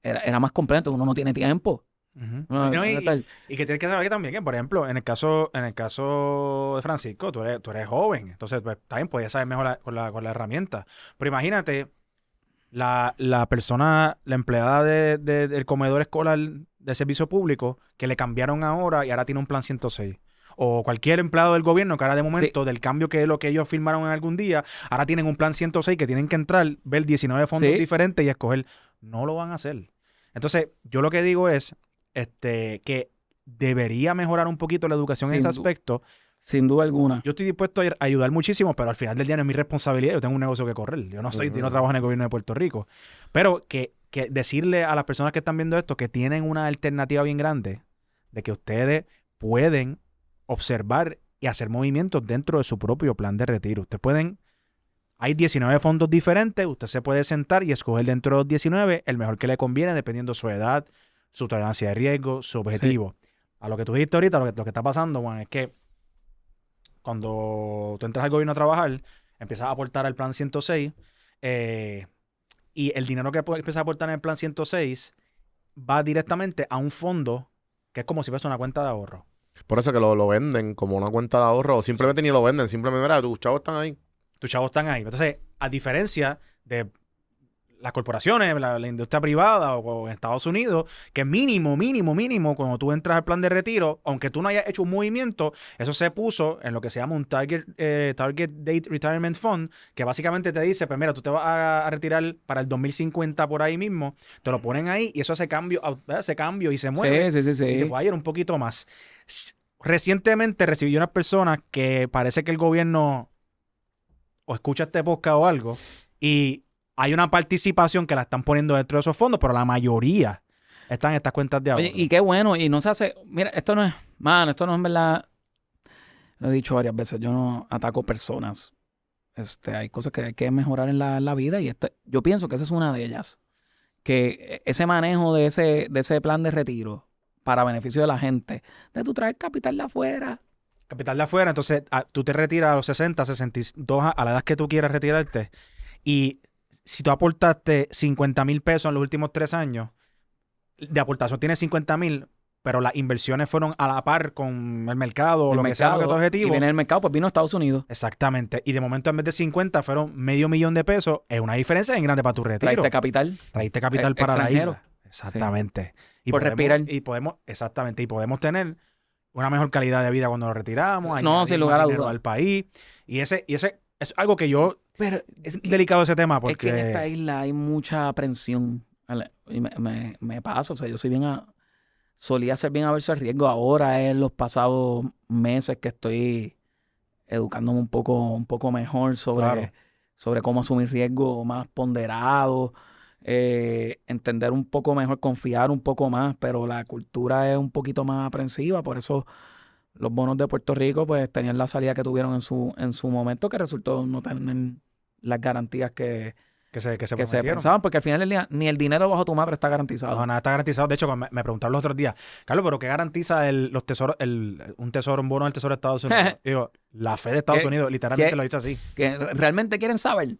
era más completo, uno no tiene tiempo. Y que tienes que saber que también que, por ejemplo, en el caso de Francisco, tú eres joven, entonces pues, también podías saber mejor con la herramienta. Pero imagínate la persona, la empleada del comedor escolar de servicio público que le cambiaron ahora y ahora tiene un plan 106. O cualquier empleado del gobierno que ahora de momento, del cambio que es lo que ellos firmaron en algún día, ahora tienen un plan 106 que tienen que entrar, ver 19 fondos diferentes y escoger. No lo van a hacer. Entonces, yo lo que digo es que debería mejorar un poquito la educación en ese aspecto. Sin duda alguna. Yo estoy dispuesto a ayudar muchísimo, pero al final del día no es mi responsabilidad. Yo tengo un negocio que correr. Yo no trabajo en el gobierno de Puerto Rico. Pero que decirle a las personas que están viendo esto que tienen una alternativa bien grande de que ustedes pueden observar y hacer movimientos dentro de su propio plan de retiro. Ustedes pueden... Hay 19 fondos diferentes. Usted se puede sentar y escoger dentro de los 19 el mejor que le conviene dependiendo de su edad, su tolerancia de riesgo, su objetivo. Sí. A lo que tú dijiste ahorita, lo que está pasando, Juan, es que cuando tú entras al gobierno a trabajar, empiezas a aportar al plan 106 y el dinero que empiezas a aportar en el plan 106 va directamente a un fondo que es como si fuese una cuenta de ahorro. Por eso que lo venden como una cuenta de ahorro o simplemente ni lo venden, simplemente, mira, tus chavos están ahí. Tus chavos están ahí. Entonces, a diferencia de las corporaciones, la industria privada o en Estados Unidos, que mínimo, cuando tú entras al plan de retiro, aunque tú no hayas hecho un movimiento, eso se puso en lo que se llama un Target Date Retirement Fund, que básicamente te dice, pues mira, tú te vas a retirar para el 2050 por ahí mismo, te lo ponen ahí y eso hace cambio y se mueve. Sí. Y te puede ir un poquito más. Recientemente recibí unas personas que parece que el gobierno o escucha este podcast o algo y hay una participación que la están poniendo dentro de esos fondos, pero la mayoría están en estas cuentas de ahorro. Oye, y qué bueno, y no se hace... Mira, esto no es en verdad... Lo he dicho varias veces, yo no ataco personas. Hay cosas que hay que mejorar en la vida y yo pienso que esa es una de ellas. Que ese manejo de ese plan de retiro para beneficio de la gente, de tú traer capital de afuera. Capital de afuera, entonces tú te retiras a los 60, 62, a la edad que tú quieras retirarte y... Si tú aportaste 50,000 pesos en los últimos 3 años, de aportación tienes 50,000, pero las inversiones fueron a la par con el mercado o lo que sea lo que tu objetivo. Y viene el mercado, pues vino a Estados Unidos. Exactamente. Y de momento en vez de 50 fueron $500,000 de pesos. Es una diferencia bien grande para tu retiro. Traiste capital. Traiste capital para la isla. Exactamente. Sí. Por respirar. Y podemos tener una mejor calidad de vida cuando nos retiramos. No, sin lugar a dudas. Al país. Y ese es algo que yo... Pero es delicado ese tema porque... Es que en esta isla hay mucha aprensión. Y me pasa, o sea, yo solía ser bien averso al riesgo. Ahora en los pasados meses que estoy educándome un poco mejor sobre cómo asumir riesgo más ponderado, entender un poco mejor, confiar un poco más, pero la cultura es un poquito más aprensiva, por eso... Los bonos de Puerto Rico pues tenían la salida que tuvieron en su momento, que resultó no tener las garantías que se pensaban, porque al final del día ni el dinero bajo tu madre está garantizado. No, nada está garantizado. De hecho, me preguntaron los otros días, Carlos, ¿pero qué garantiza un bono del Tesoro de Estados Unidos? Digo, la fe de Estados Unidos, literalmente lo dice así. ¿Que realmente quieren saber?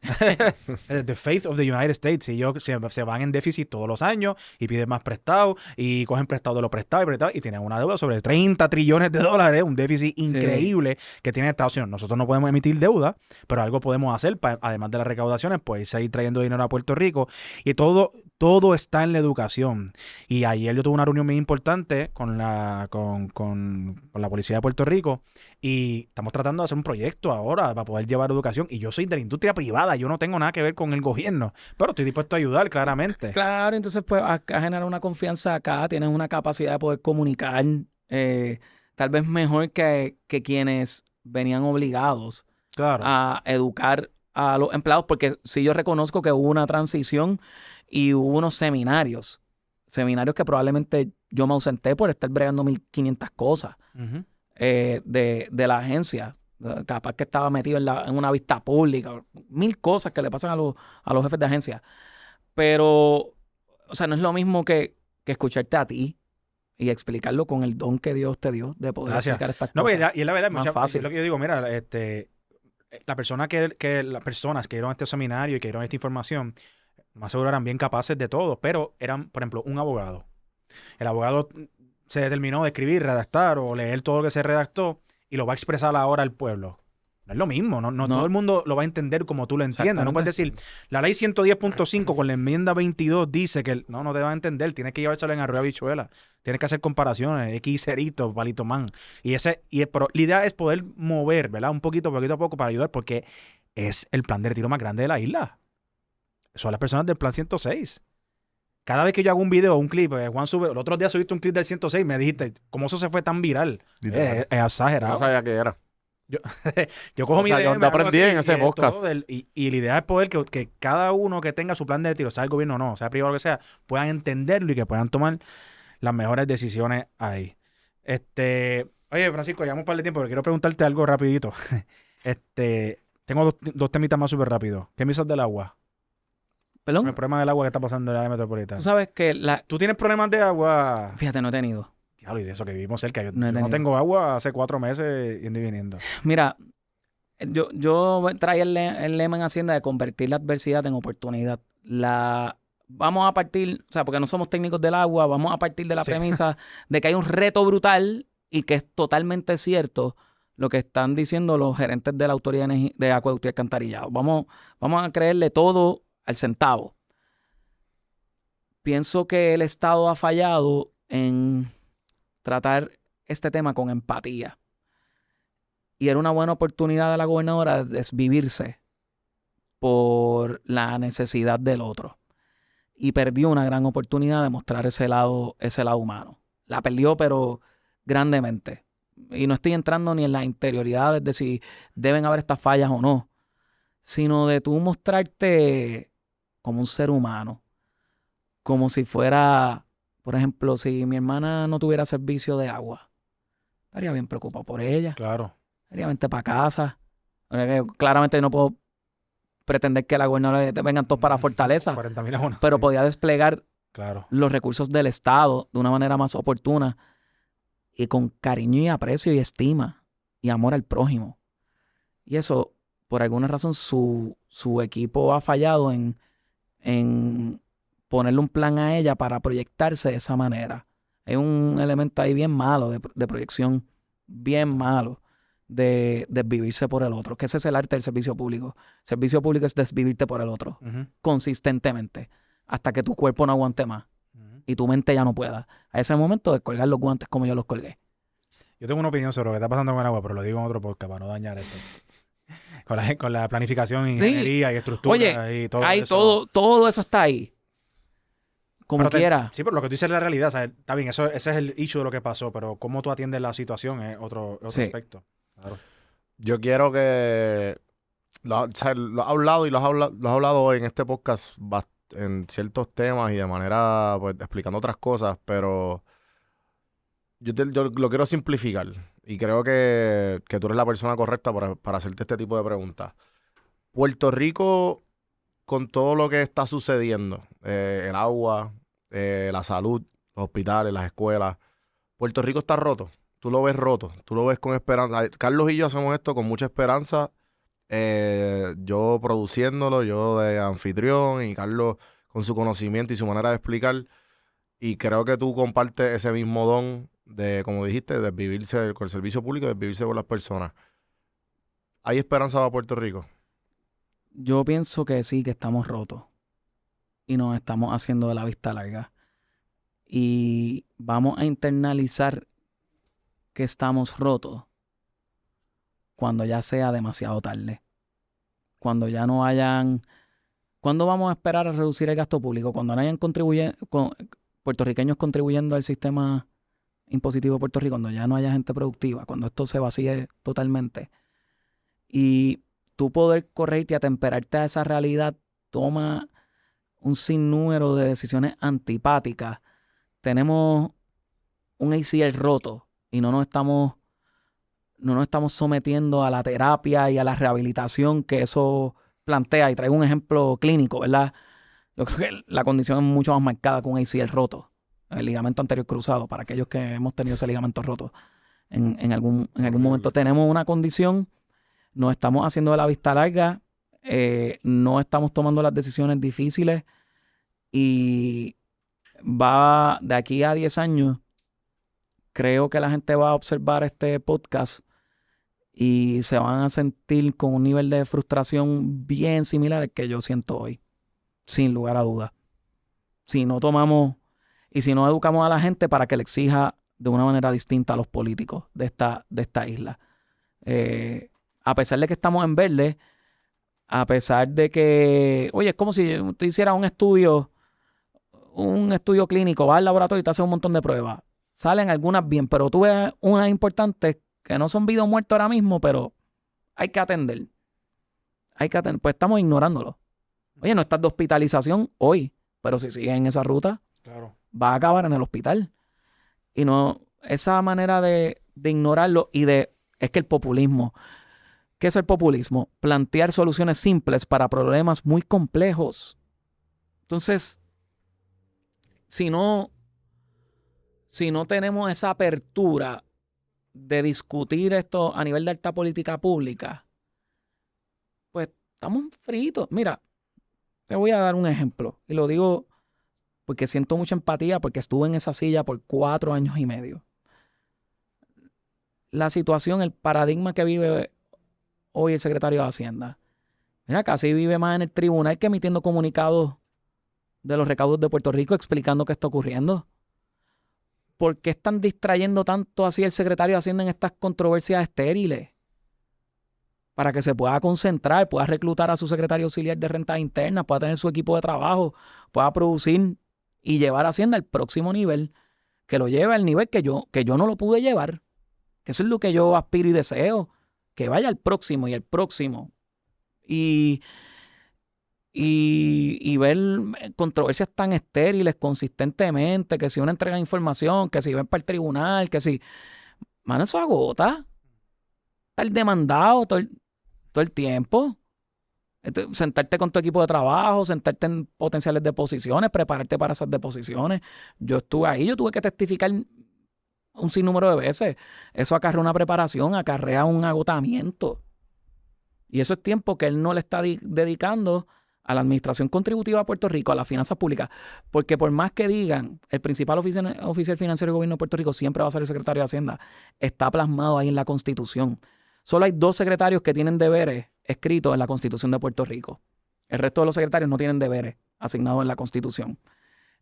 The faith of the United States. Y ellos se van en déficit todos los años y piden más prestado y cogen prestado de lo prestado y tienen una deuda sobre $30 trillones, un déficit increíble que tiene Estados Unidos. Nosotros no podemos emitir deuda, pero algo podemos hacer, además de las recaudaciones, pues seguir trayendo dinero a Puerto Rico. Y todo todo está en la educación. Y ayer yo tuve una reunión muy importante con la Policía de Puerto Rico y estamos tratando de hacer un proyecto ahora para poder llevar educación. Y yo soy de la industria privada, yo no tengo nada que ver con el gobierno, pero estoy dispuesto a ayudar, claramente. Claro, entonces pues a generar una confianza acá, tienes una capacidad de poder comunicar tal vez mejor que quienes venían obligados Claro. a educar a los empleados, porque sí yo reconozco que hubo una transición y hubo unos seminarios que probablemente yo me ausenté por estar bregando 1500 cosas Ujú. de la agencia. Capaz que estaba metido en una vista pública, 1000 cosas que le pasan a los jefes de agencia. Pero, o sea, no es lo mismo que escucharte a ti y explicarlo con el don que Dios te dio de poder Gracias. explicar estas No, cosas. y es la verdad, Más es fácil. lo que yo digo, mira, las personas que dieron este seminario y que dieron esta información, más seguro eran bien capaces de todo, pero eran, por ejemplo, un abogado. El abogado se determinó de escribir, redactar o leer todo lo que se redactó y lo va a expresar ahora al pueblo. No es lo mismo, no No. todo el mundo lo va a entender como tú lo entiendes. No puedes decir, la ley 110.5 con la enmienda 22 dice que no te va a entender, tienes que llevárselo en arroyo habichuela, tienes que hacer comparaciones, X cerito, palito man. Pero la idea es poder mover, ¿verdad? Un poquito a poco para ayudar, porque es el plan de retiro más grande de la isla. Son las personas del plan 106. Cada vez que yo hago un video o un clip, Juan sube, el otro día subiste un clip del 106, me dijiste, ¿cómo eso se fue tan viral? Literal. Es Yo exagerado. no sabía qué era. Yo cojo O mi sea, idea, yo me hago aprendí así, en ese y podcast. y la idea es poder que cada uno que tenga su plan de retiro, sea el gobierno o no, sea privado o lo que sea, puedan entenderlo y que puedan tomar las mejores decisiones ahí. Oye, Francisco, llevamos un par de tiempo, pero quiero preguntarte algo rapidito. Tengo dos temitas más súper rápidos. ¿Qué me dices del agua? ¿Perdón? El problema del agua que está pasando en el área metropolitana. Tú sabes que ¿Tú tienes problemas de agua? Fíjate, no he tenido. Diablo, y de eso que vivimos cerca. Yo No he no tenido. tengo agua hace 4 meses yendo y viniendo. Mira, yo traía el lema en Hacienda de convertir la adversidad en oportunidad. Vamos a partir, o sea, porque no somos técnicos del agua, vamos a partir de la Sí. premisa de que hay un reto brutal y que es totalmente cierto lo que están diciendo los gerentes de la Autoridad de Acueducto y Alcantarillado. Vamos a creerle todo al centavo. Pienso que el Estado ha fallado en tratar este tema con empatía. Y era una buena oportunidad de la gobernadora de desvivirse por la necesidad del otro. Y perdió una gran oportunidad de mostrar ese lado humano. La perdió, pero grandemente. Y no estoy entrando ni en las interioridades de si deben haber estas fallas o no, sino de tú mostrarte como un ser humano. Como si fuera, por ejemplo, si mi hermana no tuviera servicio de agua, estaría bien preocupado por ella. Claro. Estaría vente para casa. Claramente no puedo pretender que la gobernadora vengan todos para Fortaleza, 40,000 abonos. pero Sí, podía desplegar claro. los recursos del Estado de una manera más oportuna y con cariño y aprecio y estima y amor al prójimo. Y eso, por alguna razón, su equipo ha fallado en ponerle un plan a ella para proyectarse de esa manera. Hay un elemento ahí bien malo de proyección, bien malo, de desvivirse por el otro, que ese es el arte del servicio público. El servicio público es desvivirte por el otro, Ujú, consistentemente, hasta que tu cuerpo no aguante más ujú. y tu mente ya no pueda. A ese momento de colgar los guantes como yo los colgué. Yo tengo una opinión sobre lo que está pasando con el agua, pero lo digo en otro podcast para no dañar esto. Con la planificación, ingeniería y estructura Oye, y todo hay eso. todo eso está ahí. Como Pero quiera. Sí, pero lo que tú dices es la realidad. O sea, está bien, ese es el issue de lo que pasó, pero cómo tú atiendes la situación es otro Sí. aspecto. Claro. Yo quiero que o sea, lo has hablado y lo has hablado hoy en este podcast en ciertos temas y de manera, pues, explicando otras cosas, pero yo lo quiero simplificar y creo que tú eres la persona correcta para hacerte este tipo de preguntas. Puerto Rico, con todo lo que está sucediendo, el agua, la salud, los hospitales, las escuelas, Puerto Rico está roto. Tú lo ves roto, tú lo ves con esperanza. Carlos y yo hacemos esto con mucha esperanza. Yo produciéndolo, yo de anfitrión y Carlos con su conocimiento y su manera de explicar. Y creo que tú compartes ese mismo don de, como dijiste, de vivirse con el servicio público, de vivirse con las personas. ¿Hay esperanza para Puerto Rico? Yo pienso que sí, que estamos rotos. y nos estamos haciendo de la vista larga. Y vamos a internalizar que estamos rotos cuando ya sea demasiado tarde. Cuando ya no hayan... ¿Cuándo vamos a esperar a reducir el gasto público? Cuando no hayan puertorriqueños contribuyendo al sistema impositivo de Puerto Rico, cuando ya no haya gente productiva, cuando esto se vacíe totalmente. Y tú poder correrte y atemperarte a esa realidad toma un sinnúmero de decisiones antipáticas. Tenemos un ACL roto y no nos estamos sometiendo a la terapia y a la rehabilitación que eso plantea. Y traigo un ejemplo clínico, ¿verdad? Yo creo que la condición es mucho más marcada que un ACL roto, el ligamento anterior cruzado, para aquellos que hemos tenido ese ligamento roto. En algún momento tenemos una condición, nos estamos haciendo de la vista larga, no estamos tomando las decisiones difíciles y va de aquí a 10 años, creo que la gente va a observar este podcast y se van a sentir con un nivel de frustración bien similar al que yo siento hoy, sin lugar a dudas. Si no tomamos y si no educamos a la gente para que le exija de una manera distinta a los políticos de esta isla. A pesar de que estamos en verde, a pesar de que, oye, es como si tú hicieras un estudio clínico, vas al laboratorio y te haces un montón de pruebas. Salen algunas bien, pero tú ves unas importantes que no son vivos muertos ahora mismo, pero hay que atender. Pues estamos ignorándolo. Oye, no estás de hospitalización hoy, pero si sigues en esa ruta, Claro. va a acabar en el hospital. Y no, esa manera de ignorarlo es que el populismo, ¿qué es el populismo? Plantear soluciones simples para problemas muy complejos. Entonces, si no tenemos esa apertura de discutir esto a nivel de alta política pública, pues estamos fritos. Mira, te voy a dar un ejemplo. Y lo digo porque siento mucha empatía, porque estuve en esa silla por 4 años y medio. La situación, el paradigma que vive hoy el secretario de Hacienda. Mira, casi vive más en el tribunal que emitiendo comunicados de los recaudos de Puerto Rico explicando qué está ocurriendo. ¿Por qué están distrayendo tanto así el secretario de Hacienda en estas controversias estériles? Para que se pueda concentrar, pueda reclutar a su secretario auxiliar de rentas internas, pueda tener su equipo de trabajo, pueda producir y llevar a Hacienda al próximo nivel, que lo lleve al nivel que yo no lo pude llevar. Que eso es lo que yo aspiro y deseo, que vaya al próximo y el próximo. Y ver controversias tan estériles consistentemente, que si uno entrega información, que si ven para el tribunal, que si... Mano, eso agota. Estar demandado todo el tiempo. Sentarte con tu equipo de trabajo, sentarte en potenciales deposiciones, prepararte para esas deposiciones. Yo estuve ahí, yo tuve que testificar un sinnúmero de veces. Eso acarrea una preparación, acarrea un agotamiento. Y eso es tiempo que él no le está dedicando a la administración contributiva de Puerto Rico, a las finanzas públicas, porque por más que digan, el principal oficial financiero del gobierno de Puerto Rico siempre va a ser el secretario de Hacienda, está plasmado ahí en la Constitución. Solo hay 2 secretarios que tienen deberes escritos en la Constitución de Puerto Rico. El resto de los secretarios no tienen deberes asignados en la Constitución.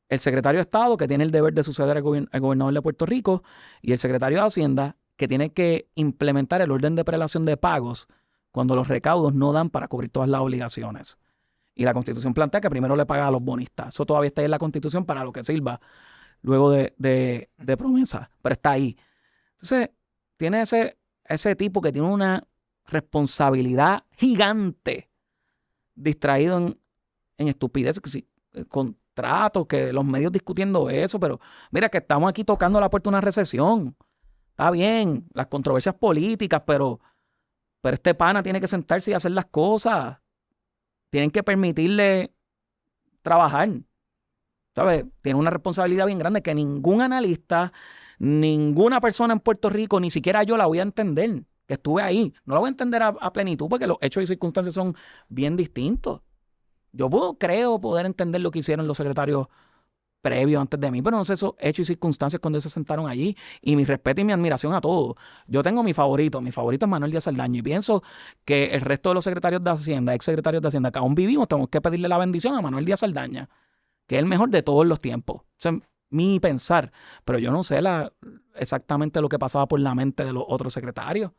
El secretario de Estado, que tiene el deber de suceder al gobernador de Puerto Rico, y el secretario de Hacienda, que tiene que implementar el orden de prelación de pagos cuando los recaudos no dan para cubrir todas las obligaciones. Y la Constitución plantea que primero le paga a los bonistas. Eso todavía está ahí en la Constitución para lo que sirva luego de promesa, pero está ahí. Entonces, tiene ese tipo que tiene una responsabilidad gigante, distraído en estupideces, contratos, que los medios discutiendo eso, pero mira que estamos aquí tocando la puerta de una recesión. Está bien, las controversias políticas, pero este pana tiene que sentarse y hacer las cosas. Tienen que permitirle trabajar. ¿Sabes? Tiene una responsabilidad bien grande que ningún analista, ninguna persona en Puerto Rico, ni siquiera yo la voy a entender, que estuve ahí. No la voy a entender a plenitud porque los hechos y circunstancias son bien distintos. Yo creo poder entender lo que hicieron los secretarios previos antes de mí, pero no sé esos hechos y circunstancias cuando se sentaron allí. Y mi respeto y mi admiración a todos. Yo tengo mi favorito es Manuel Díaz Saldaña, y pienso que el resto de los secretarios de Hacienda, ex secretarios de Hacienda, que aún vivimos, tenemos que pedirle la bendición a Manuel Díaz Saldaña. que es el mejor de todos los tiempos. O sea, mi pensar. Pero yo no sé exactamente lo que pasaba por la mente de los otros secretarios.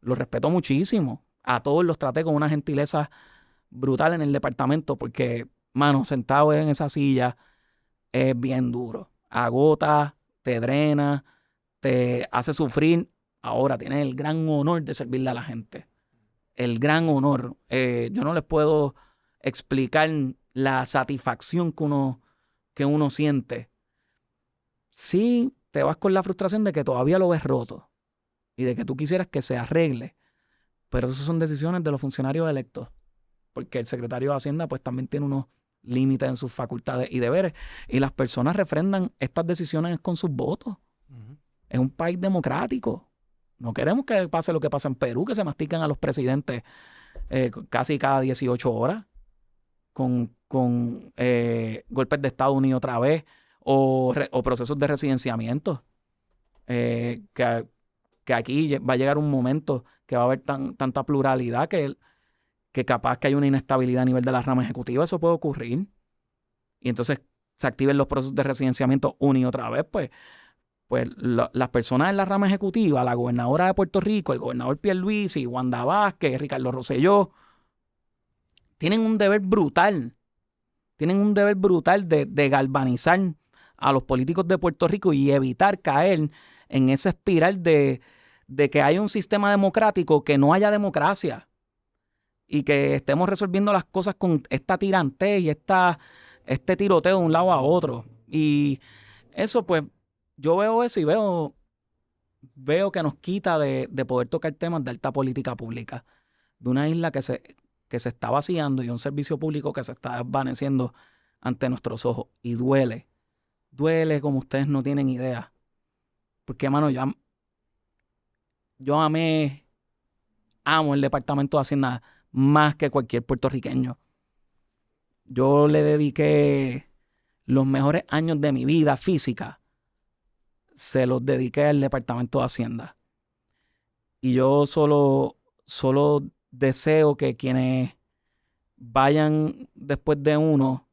Los respeto muchísimo. A todos los traté con una gentileza brutal en el departamento porque, mano, sentado en esa silla es bien duro. Agota, te drena, te hace sufrir. Ahora tienes el gran honor de servirle a la gente. El gran honor. Yo no les puedo explicar la satisfacción que uno siente. Sí, te vas con la frustración de que todavía lo ves roto y de que tú quisieras que se arregle. Pero esas son decisiones de los funcionarios electos. Porque el secretario de Hacienda pues también tiene unos límites en sus facultades y deberes. Y las personas refrendan estas decisiones con sus votos. Es un país democrático. No queremos que pase lo que pasa en Perú, que se mastican a los presidentes casi cada 18 horas con golpes de Estado unido otra vez o procesos de residenciamiento. Que aquí va a llegar un momento que va a haber tanta pluralidad que capaz que hay una inestabilidad a nivel de la rama ejecutiva. Eso puede ocurrir. Y entonces se activen los procesos de residenciamiento una y otra vez, pues las personas en la rama ejecutiva, la gobernadora de Puerto Rico, el gobernador Pierluisi, Wanda Vázquez, Ricardo Rosselló, tienen un deber brutal. Tienen un deber brutal de galvanizar a los políticos de Puerto Rico y evitar caer en esa espiral de que haya un sistema democrático, que no haya democracia y que estemos resolviendo las cosas con esta tirantez y este tiroteo de un lado a otro. Y eso, pues, yo veo eso y veo que nos quita de poder tocar temas de alta política pública, de una isla que se está vaciando y un servicio público que se está desvaneciendo ante nuestros ojos. Y duele como ustedes no tienen idea. Porque, mano, yo amo el Departamento de Hacienda más que cualquier puertorriqueño. Yo le dediqué los mejores años de mi vida física, se los dediqué al Departamento de Hacienda. Y yo solo deseo que quienes vayan después de uno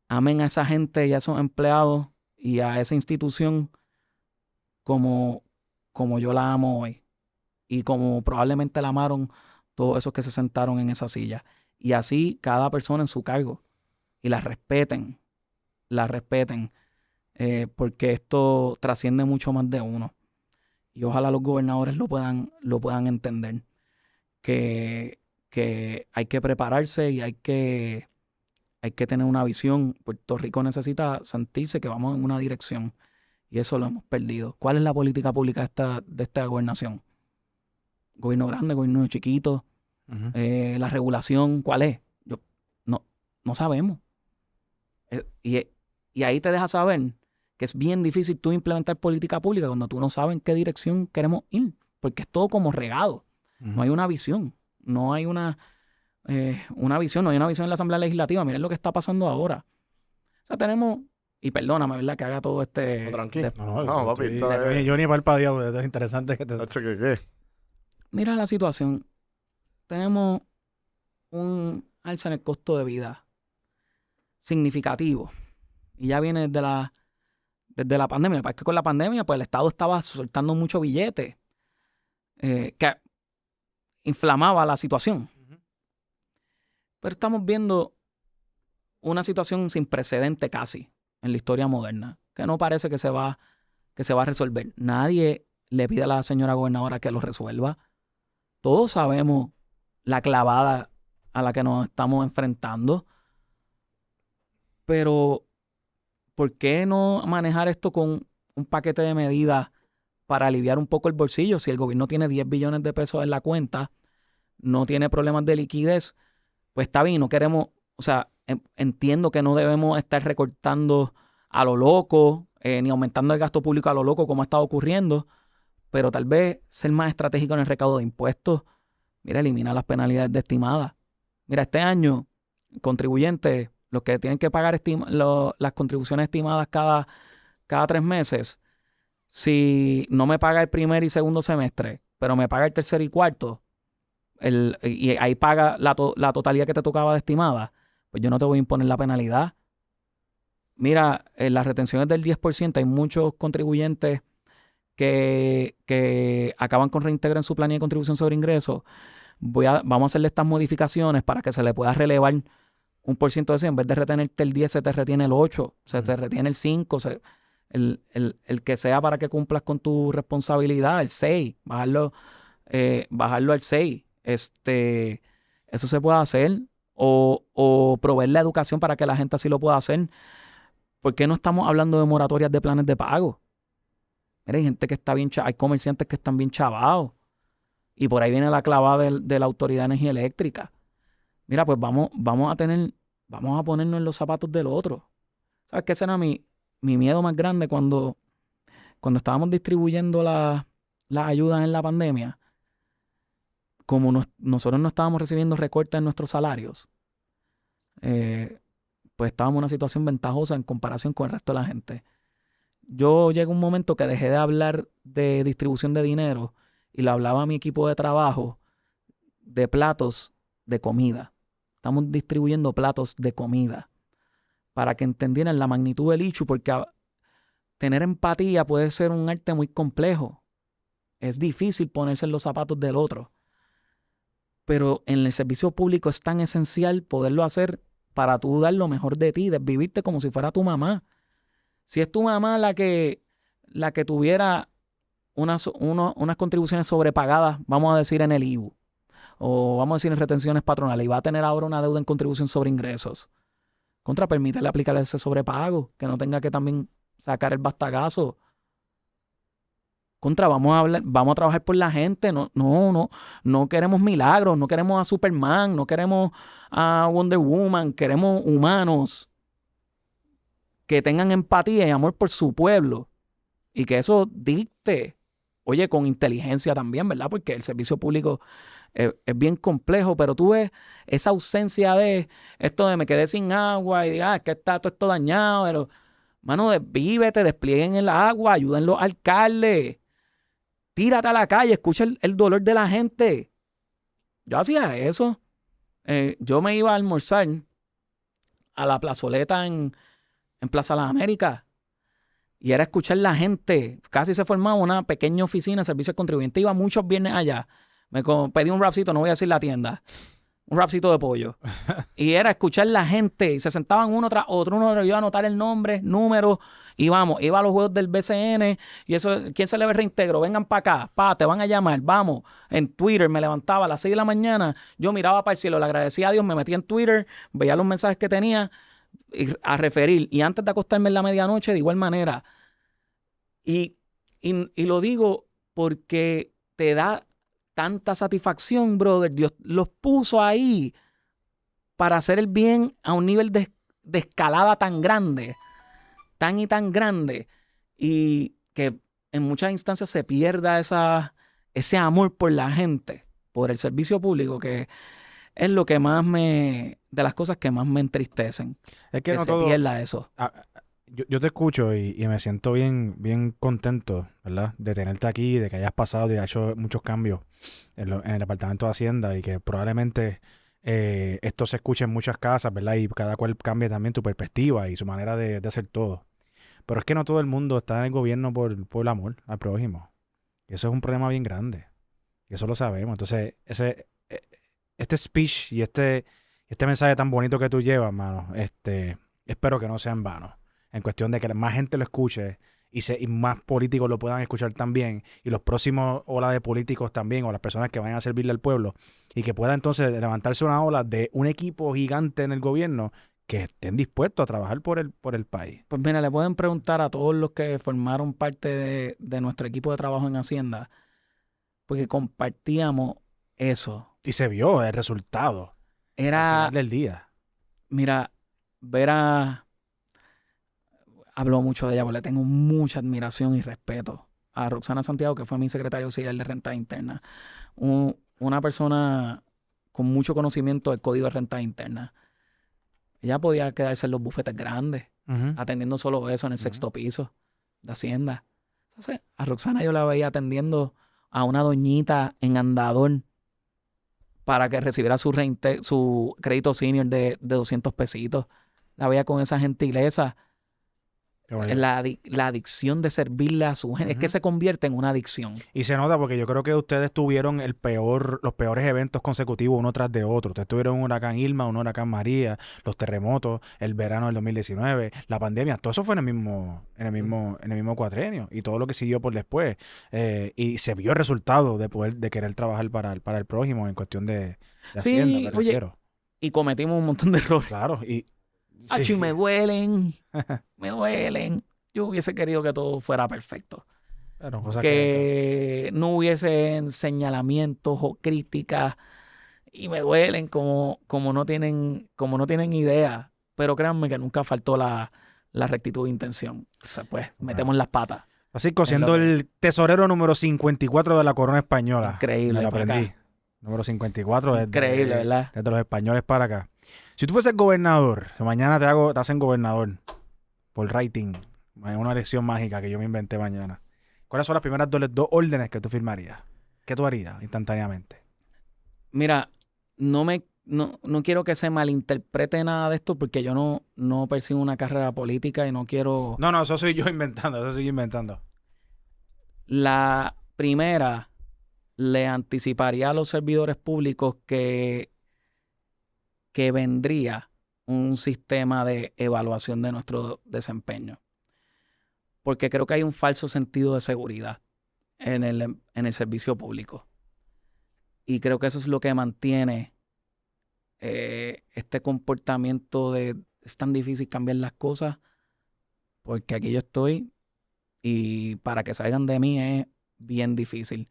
amen a esa gente y a esos empleados y a esa institución como yo la amo hoy y como probablemente la amaron todos esos que se sentaron en esa silla. Y así cada persona en su cargo. Y la respeten. Porque esto trasciende mucho más de uno. Y ojalá los gobernadores lo puedan entender. Que hay que prepararse y hay que tener una visión. Puerto Rico necesita sentirse que vamos en una dirección. Y eso lo hemos perdido. ¿Cuál es la política pública de esta gobernación? Gobierno grande, gobierno chiquito. La regulación, ¿cuál es? No sabemos. Y ahí te deja saber que es bien difícil tú implementar política pública cuando tú no sabes en qué dirección queremos ir. Porque es todo como regado. No hay una visión. No hay una visión. No hay una visión en la Asamblea Legislativa. Miren lo que está pasando ahora. O sea, tenemos... Y perdóname, ¿verdad? Que haga todo tranquilo. No, papi. Yo ni parpadeado, es interesante que te... ¿Qué? Mira la situación. Tenemos un alza en el costo de vida significativo. Y ya viene desde la pandemia. Es que con la pandemia, pues el Estado estaba soltando mucho billete que inflamaba la situación. Pero estamos viendo una situación sin precedente casi en la historia moderna, que no parece que se va a resolver. Nadie le pide a la señora gobernadora que lo resuelva. Todos sabemos la clavada a la que nos estamos enfrentando. Pero, ¿por qué no manejar esto con un paquete de medidas para aliviar un poco el bolsillo? Si el gobierno tiene 10 billones de pesos en la cuenta, no tiene problemas de liquidez, pues está bien, no queremos, o sea, entiendo que no debemos estar recortando a lo loco, ni aumentando el gasto público a lo loco como ha estado ocurriendo, pero tal vez ser más estratégico en el recaudo de impuestos. Mira, eliminar las penalidades de estimadas. Mira, este año, contribuyentes, los que tienen que pagar las contribuciones estimadas cada 3 meses, si no me paga el primer y segundo semestre, pero me paga el tercer y cuarto, y ahí paga la totalidad que te tocaba de estimada, pues yo no te voy a imponer la penalidad. mira, las retenciones del 10%, hay muchos contribuyentes que acaban con reintegro en su planilla de contribución sobre ingresos. Vamos a hacerle estas modificaciones para que se le pueda relevar un por ciento de eso. En vez de retenerte el 10, se te retiene el 8, se te retiene el 5, el que sea para que cumplas con tu responsabilidad, el 6, bajarlo al 6. Eso se puede hacer. O proveer la educación para que la gente así lo pueda hacer. ¿Por qué no estamos hablando de moratorias de planes de pago? Mira, hay gente que está bien hay comerciantes que están bien chavados. Y por ahí viene la clavada de la Autoridad de Energía Eléctrica. Mira, pues vamos a ponernos en los zapatos del otro. ¿Sabes qué? Ese era mi miedo más grande cuando estábamos distribuyendo las ayudas en la pandemia. Como nosotros no estábamos recibiendo recortes en nuestros salarios, pues estábamos en una situación ventajosa en comparación con el resto de la gente. Yo llegué a un momento que dejé de hablar de distribución de dinero y le hablaba a mi equipo de trabajo de platos de comida. Estamos distribuyendo platos de comida para que entendieran la magnitud del issue, porque tener empatía puede ser un arte muy complejo. Es difícil ponerse en los zapatos del otro. Pero en el servicio público es tan esencial poderlo hacer para tú dar lo mejor de ti, desvivirte como si fuera tu mamá. Si es tu mamá la que tuviera unas contribuciones sobrepagadas, vamos a decir en el IVU, o vamos a decir en retenciones patronales, y va a tener ahora una deuda en contribución sobre ingresos, permítele aplicar ese sobrepago, que no tenga que también sacar el bastagazo. Vamos a trabajar por la gente. No queremos milagros, no queremos a Superman, no queremos a Wonder Woman, queremos humanos que tengan empatía y amor por su pueblo y que eso dicte, oye, con inteligencia también, ¿verdad? Porque el servicio público es bien complejo, pero tú ves esa ausencia de esto de me quedé sin agua y diga, es que está todo esto dañado, pero, mano, desvívete, desplieguen el agua, ayuden los alcaldes. Tírate a la calle, escucha el dolor de la gente. Yo hacía eso. Yo me iba a almorzar a la plazoleta en Plaza Las Américas y era escuchar la gente. Casi se formaba una pequeña oficina de servicio al contribuyente. Iba muchos viernes allá. Pedí un rapcito, no voy a decir la tienda. Un rapcito de pollo. Y era escuchar la gente. Y se sentaban uno tras otro. Uno iba a anotar el nombre, número. Y vamos, iba a los juegos del BCN. Y eso, ¿quién se le ve reintegro? Vengan para acá. Te van a llamar. Vamos. En Twitter me levantaba a las 6 de la mañana. Yo miraba para el cielo, le agradecía a Dios, me metía en Twitter, veía los mensajes que tenía a referir. Y antes de acostarme en la medianoche, de igual manera. Y lo digo porque te da tanta satisfacción, brother. Dios los puso ahí para hacer el bien a un nivel de escalada tan grande, tan y tan grande, y que en muchas instancias se pierda ese amor por la gente, por el servicio público, que es lo que más de las cosas que más me entristecen. Es que no se todo, pierda eso. Yo te escucho y me siento bien contento, ¿verdad? De tenerte aquí, de que hayas pasado y hayas hecho muchos cambios en el Departamento de Hacienda y que probablemente esto se escuche en muchas casas, ¿verdad? Y cada cual cambie también tu perspectiva y su manera de hacer todo. Pero es que no todo el mundo está en el gobierno por el amor al prójimo. Y eso es un problema bien grande. Y eso lo sabemos. Entonces, este speech y este mensaje tan bonito que tú llevas, mano, espero que no sea en vano. En cuestión de que más gente lo escuche y más políticos lo puedan escuchar también, y los próximos olas de políticos también, o las personas que vayan a servirle al pueblo, y que pueda entonces levantarse una ola de un equipo gigante en el gobierno que estén dispuestos a trabajar por el país. Pues mira, le pueden preguntar a todos los que formaron parte de nuestro equipo de trabajo en Hacienda, porque compartíamos eso. Y se vio el resultado al final del día. Mira, hablo mucho de ella, porque le tengo mucha admiración y respeto a Roxana Santiago, que fue mi secretaria auxiliar de renta interna. Una persona con mucho conocimiento del Código de Renta Interna. Ella podía quedarse en los bufetes grandes, atendiendo solo eso en el sexto piso de Hacienda. Entonces, a Roxana yo la veía atendiendo a una doñita en Andador para que recibiera su crédito senior de 200 pesitos. La veía con esa gentileza. Qué bonito. La adicción de servirle a su gente. Es que se convierte en una adicción. Y se nota porque yo creo que ustedes tuvieron los peores eventos consecutivos uno tras de otro. Ustedes tuvieron un huracán Irma, un huracán María, los terremotos, el verano del 2019, la pandemia. Todo eso fue en el mismo cuatrenio y todo lo que siguió por después. Y se vio el resultado de querer trabajar para el prójimo en cuestión de Hacienda, me oye, refiero. y cometimos un montón de errores. Claro, y Achi, me duelen. Me duelen. Yo hubiese querido que todo fuera perfecto. Pero cosas Que no hubiesen señalamientos o críticas. Y me duelen como no tienen idea. Pero créanme que nunca faltó la rectitud de intención. O sea, pues metemos las patas. Francisco, siendo el tesorero número 54 de la corona española. Increíble, Me lo para aprendí. acá. Número 54 Increíble, ¿verdad? Desde los españoles para acá. Si tú fueses gobernador, si mañana te hacen gobernador por rating, una elección mágica que yo me inventé mañana, ¿cuáles son las primeras dos órdenes que tú firmarías? ¿Qué tú harías instantáneamente? Mira, no quiero que se malinterprete nada de esto porque yo no persigo una carrera política y no quiero... No, eso soy yo inventando. La primera, le anticiparía a los servidores públicos que vendría un sistema de evaluación de nuestro desempeño. Porque creo que hay un falso sentido de seguridad en el servicio público. Y creo que eso es lo que mantiene este comportamiento de es tan difícil cambiar las cosas porque aquí yo estoy y para que salgan de mí es bien difícil.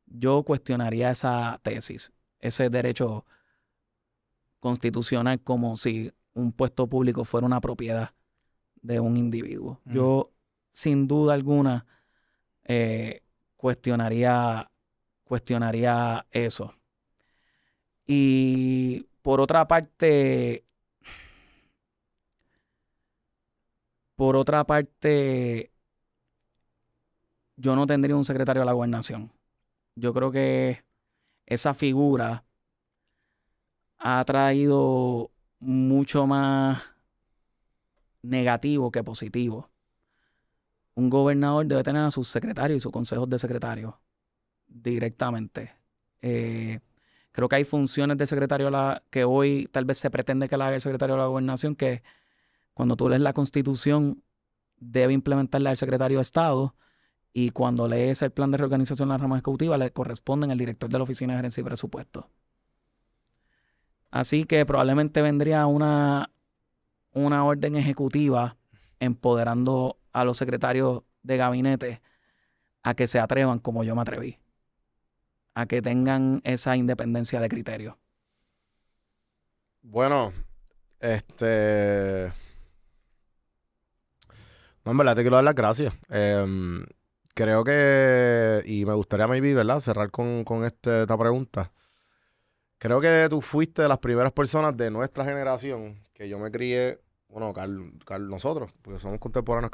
Yo cuestionaría esa tesis, ese derecho constitucional como si un puesto público fuera una propiedad de un individuo. Yo, sin duda alguna, cuestionaría eso. Y por otra parte, yo no tendría un secretario de la gobernación. Yo creo que esa figura ha traído mucho más negativo que positivo. Un gobernador debe tener a sus secretarios y sus consejos de secretarios directamente. Creo que hay funciones de secretario que hoy tal vez se pretende que la haga el secretario de la gobernación, que cuando tú lees la Constitución debe implementarla el secretario de Estado, y cuando lees el plan de reorganización de la rama ejecutiva le corresponden al director de la Oficina de Gerencia y Presupuesto. Así que probablemente vendría una orden ejecutiva empoderando a los secretarios de gabinete a que se atrevan como yo me atreví, a que tengan esa independencia de criterio. Bueno, no, en verdad te quiero dar las gracias. Creo que, y me gustaría, maybe, ¿verdad?, cerrar con esta pregunta. Creo que tú fuiste de las primeras personas de nuestra generación que yo me crié, bueno, Carl, nosotros, porque somos contemporáneos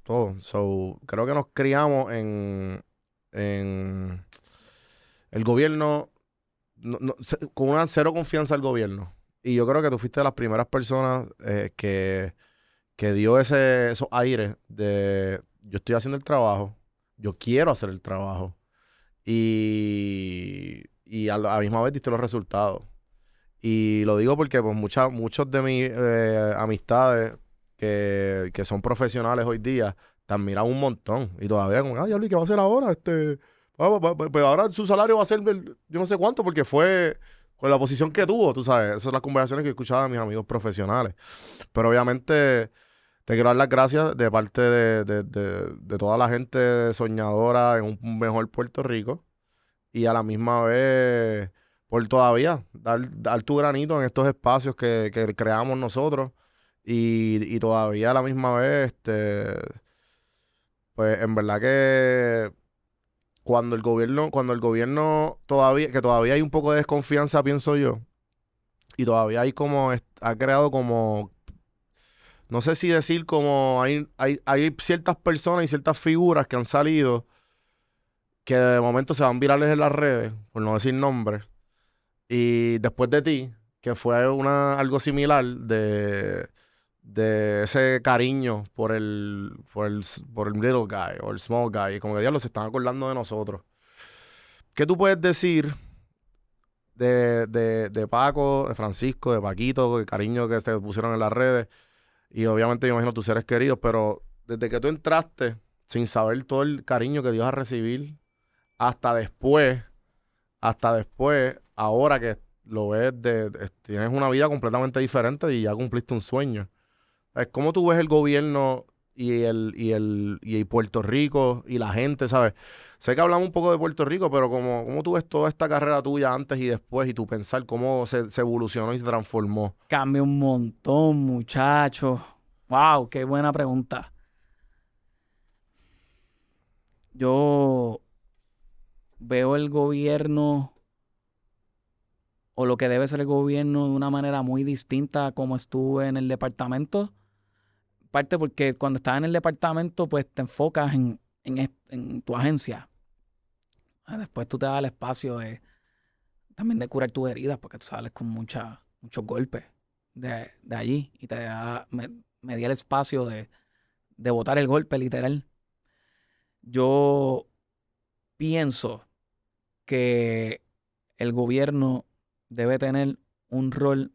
todos. So, creo que nos criamos en el gobierno, con una cero confianza al gobierno. Y yo creo que tú fuiste de las primeras personas que dio esos aires de yo estoy haciendo el trabajo, yo quiero hacer el trabajo. Y a la misma vez diste los resultados. Y lo digo porque pues muchos de mis amistades que son profesionales hoy día te admiran un montón. Y todavía como, ¿qué va a hacer ahora? Pues ahora su salario va a ser yo no sé cuánto porque fue con la posición que tuvo, tú sabes. Esas son las conversaciones que escuchaba de mis amigos profesionales. Pero obviamente te quiero dar las gracias de parte de toda la gente soñadora en un mejor Puerto Rico. Y a la misma vez, por todavía dar tu granito en estos espacios que creamos nosotros. Y todavía a la misma vez, pues en verdad que cuando el gobierno todavía hay un poco de desconfianza, pienso yo, y todavía hay ha creado como, no sé si decir como hay ciertas personas y ciertas figuras que han salido que de momento se van virales en las redes, por no decir nombres, y después de ti, que fue algo similar de de ese cariño por el little guy o el small guy. Y como que diablos se están acordando de nosotros. ¿Qué tú puedes decir de Paco, de Francisco, de Paquito, el cariño que te pusieron en las redes? Y obviamente yo imagino tus seres queridos, pero desde que tú entraste, sin saber todo el cariño que Dios a recibir, hasta después, ahora que lo ves, tienes una vida completamente diferente y ya cumpliste un sueño. ¿Cómo tú ves el gobierno y Puerto Rico y la gente, sabes? Sé que hablamos un poco de Puerto Rico, pero ¿cómo tú ves toda esta carrera tuya antes y después y tu pensar cómo se evolucionó y se transformó? Cambia un montón, muchachos. Wow, qué buena pregunta. Yo veo el gobierno o lo que debe ser el gobierno de una manera muy distinta a como estuve en el departamento. Parte porque cuando estás en el departamento, pues te enfocas en tu agencia. Después tú te das el espacio también de curar tus heridas, porque tú sales con muchos golpes de allí. Y me di el espacio de botar el golpe, literal. Yo pienso que el gobierno debe tener un rol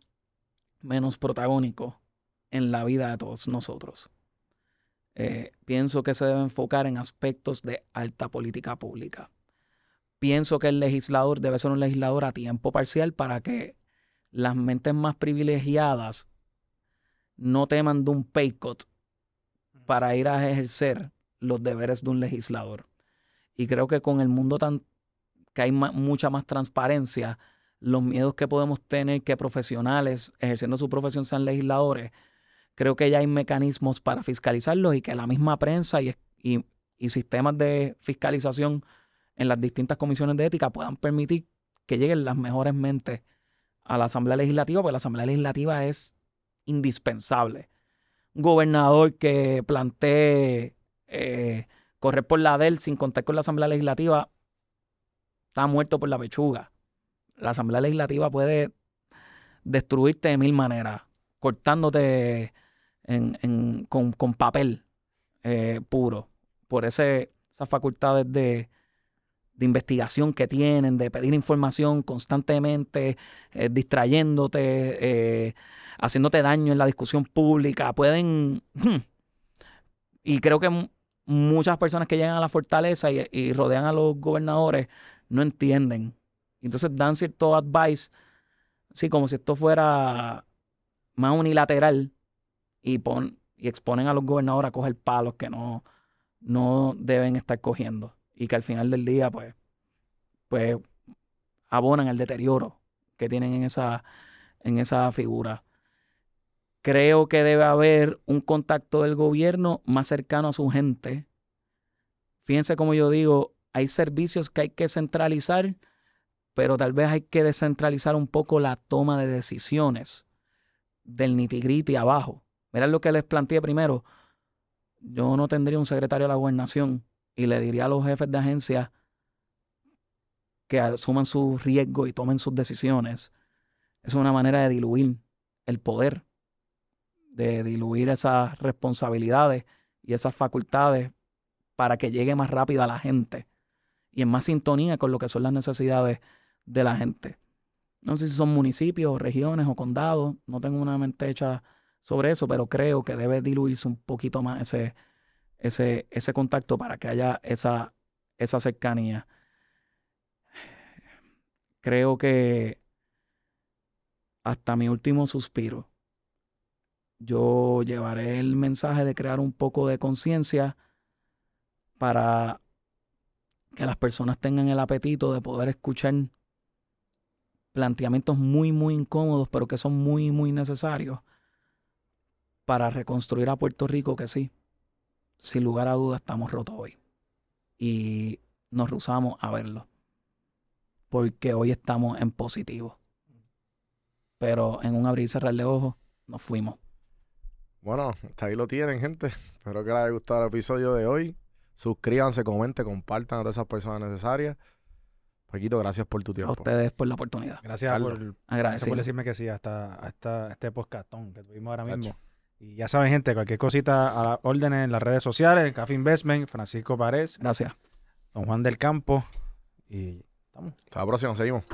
menos protagónico en la vida de todos nosotros. Pienso que se debe enfocar en aspectos de alta política pública. Pienso que el legislador debe ser un legislador a tiempo parcial para que las mentes más privilegiadas no teman de un pay cut para ir a ejercer los deberes de un legislador. Y creo que con el mundo que hay mucha más transparencia, los miedos que podemos tener que profesionales ejerciendo su profesión sean legisladores, creo que ya hay mecanismos para fiscalizarlos y que la misma prensa y sistemas de fiscalización en las distintas comisiones de ética puedan permitir que lleguen las mejores mentes a la Asamblea Legislativa, porque la Asamblea Legislativa es indispensable. Un gobernador que plantee correr por la DEL sin contar con la Asamblea Legislativa está muerto por la pechuga. La Asamblea Legislativa puede destruirte de mil maneras, cortándote con papel puro, por esas facultades de investigación que tienen, de pedir información constantemente, distrayéndote, haciéndote daño en la discusión pública. Y creo que muchas personas que llegan a la fortaleza y rodean a los gobernadores no entienden. Entonces dan cierto advice, sí, como si esto fuera más unilateral y exponen a los gobernadores a coger palos que no deben estar cogiendo. Y que al final del día, pues abonan el deterioro que tienen en esa figura. Creo que debe haber un contacto del gobierno más cercano a su gente. Fíjense como yo digo, hay servicios que hay que centralizar, pero tal vez hay que descentralizar un poco la toma de decisiones del nitty-gritty abajo. Mirad lo que les planteé primero. Yo no tendría un secretario de la gobernación y le diría a los jefes de agencia que asuman su riesgo y tomen sus decisiones. Es una manera de diluir el poder, de diluir esas responsabilidades y esas facultades para que llegue más rápido a la gente y en más sintonía con lo que son las necesidades de la gente. No sé si son municipios, regiones o condados, no tengo una mente hecha sobre eso, pero creo que debe diluirse un poquito más ese contacto para que haya esa cercanía. Creo que hasta mi último suspiro yo llevaré el mensaje de crear un poco de conciencia para que las personas tengan el apetito de poder escuchar planteamientos muy, muy incómodos, pero que son muy, muy necesarios para reconstruir a Puerto Rico, que sí, sin lugar a dudas estamos rotos hoy. Y nos rehusamos a verlo, porque hoy estamos en positivo. Pero en un abrir y cerrar de ojos, nos fuimos. Bueno, hasta ahí lo tienen, gente. Espero que les haya gustado el episodio de hoy. Suscríbanse, comenten, compartan a todas esas personas necesarias. Paquito, gracias por tu tiempo. A ustedes por la oportunidad. Gracias por decirme que sí a este podcastón que tuvimos ahora mismo. Y ya saben, gente, cualquier cosita a las órdenes en las redes sociales, Café Investment, Francisco Párez, Gracias. Don Juan del Campo. Y estamos. Hasta la próxima, seguimos.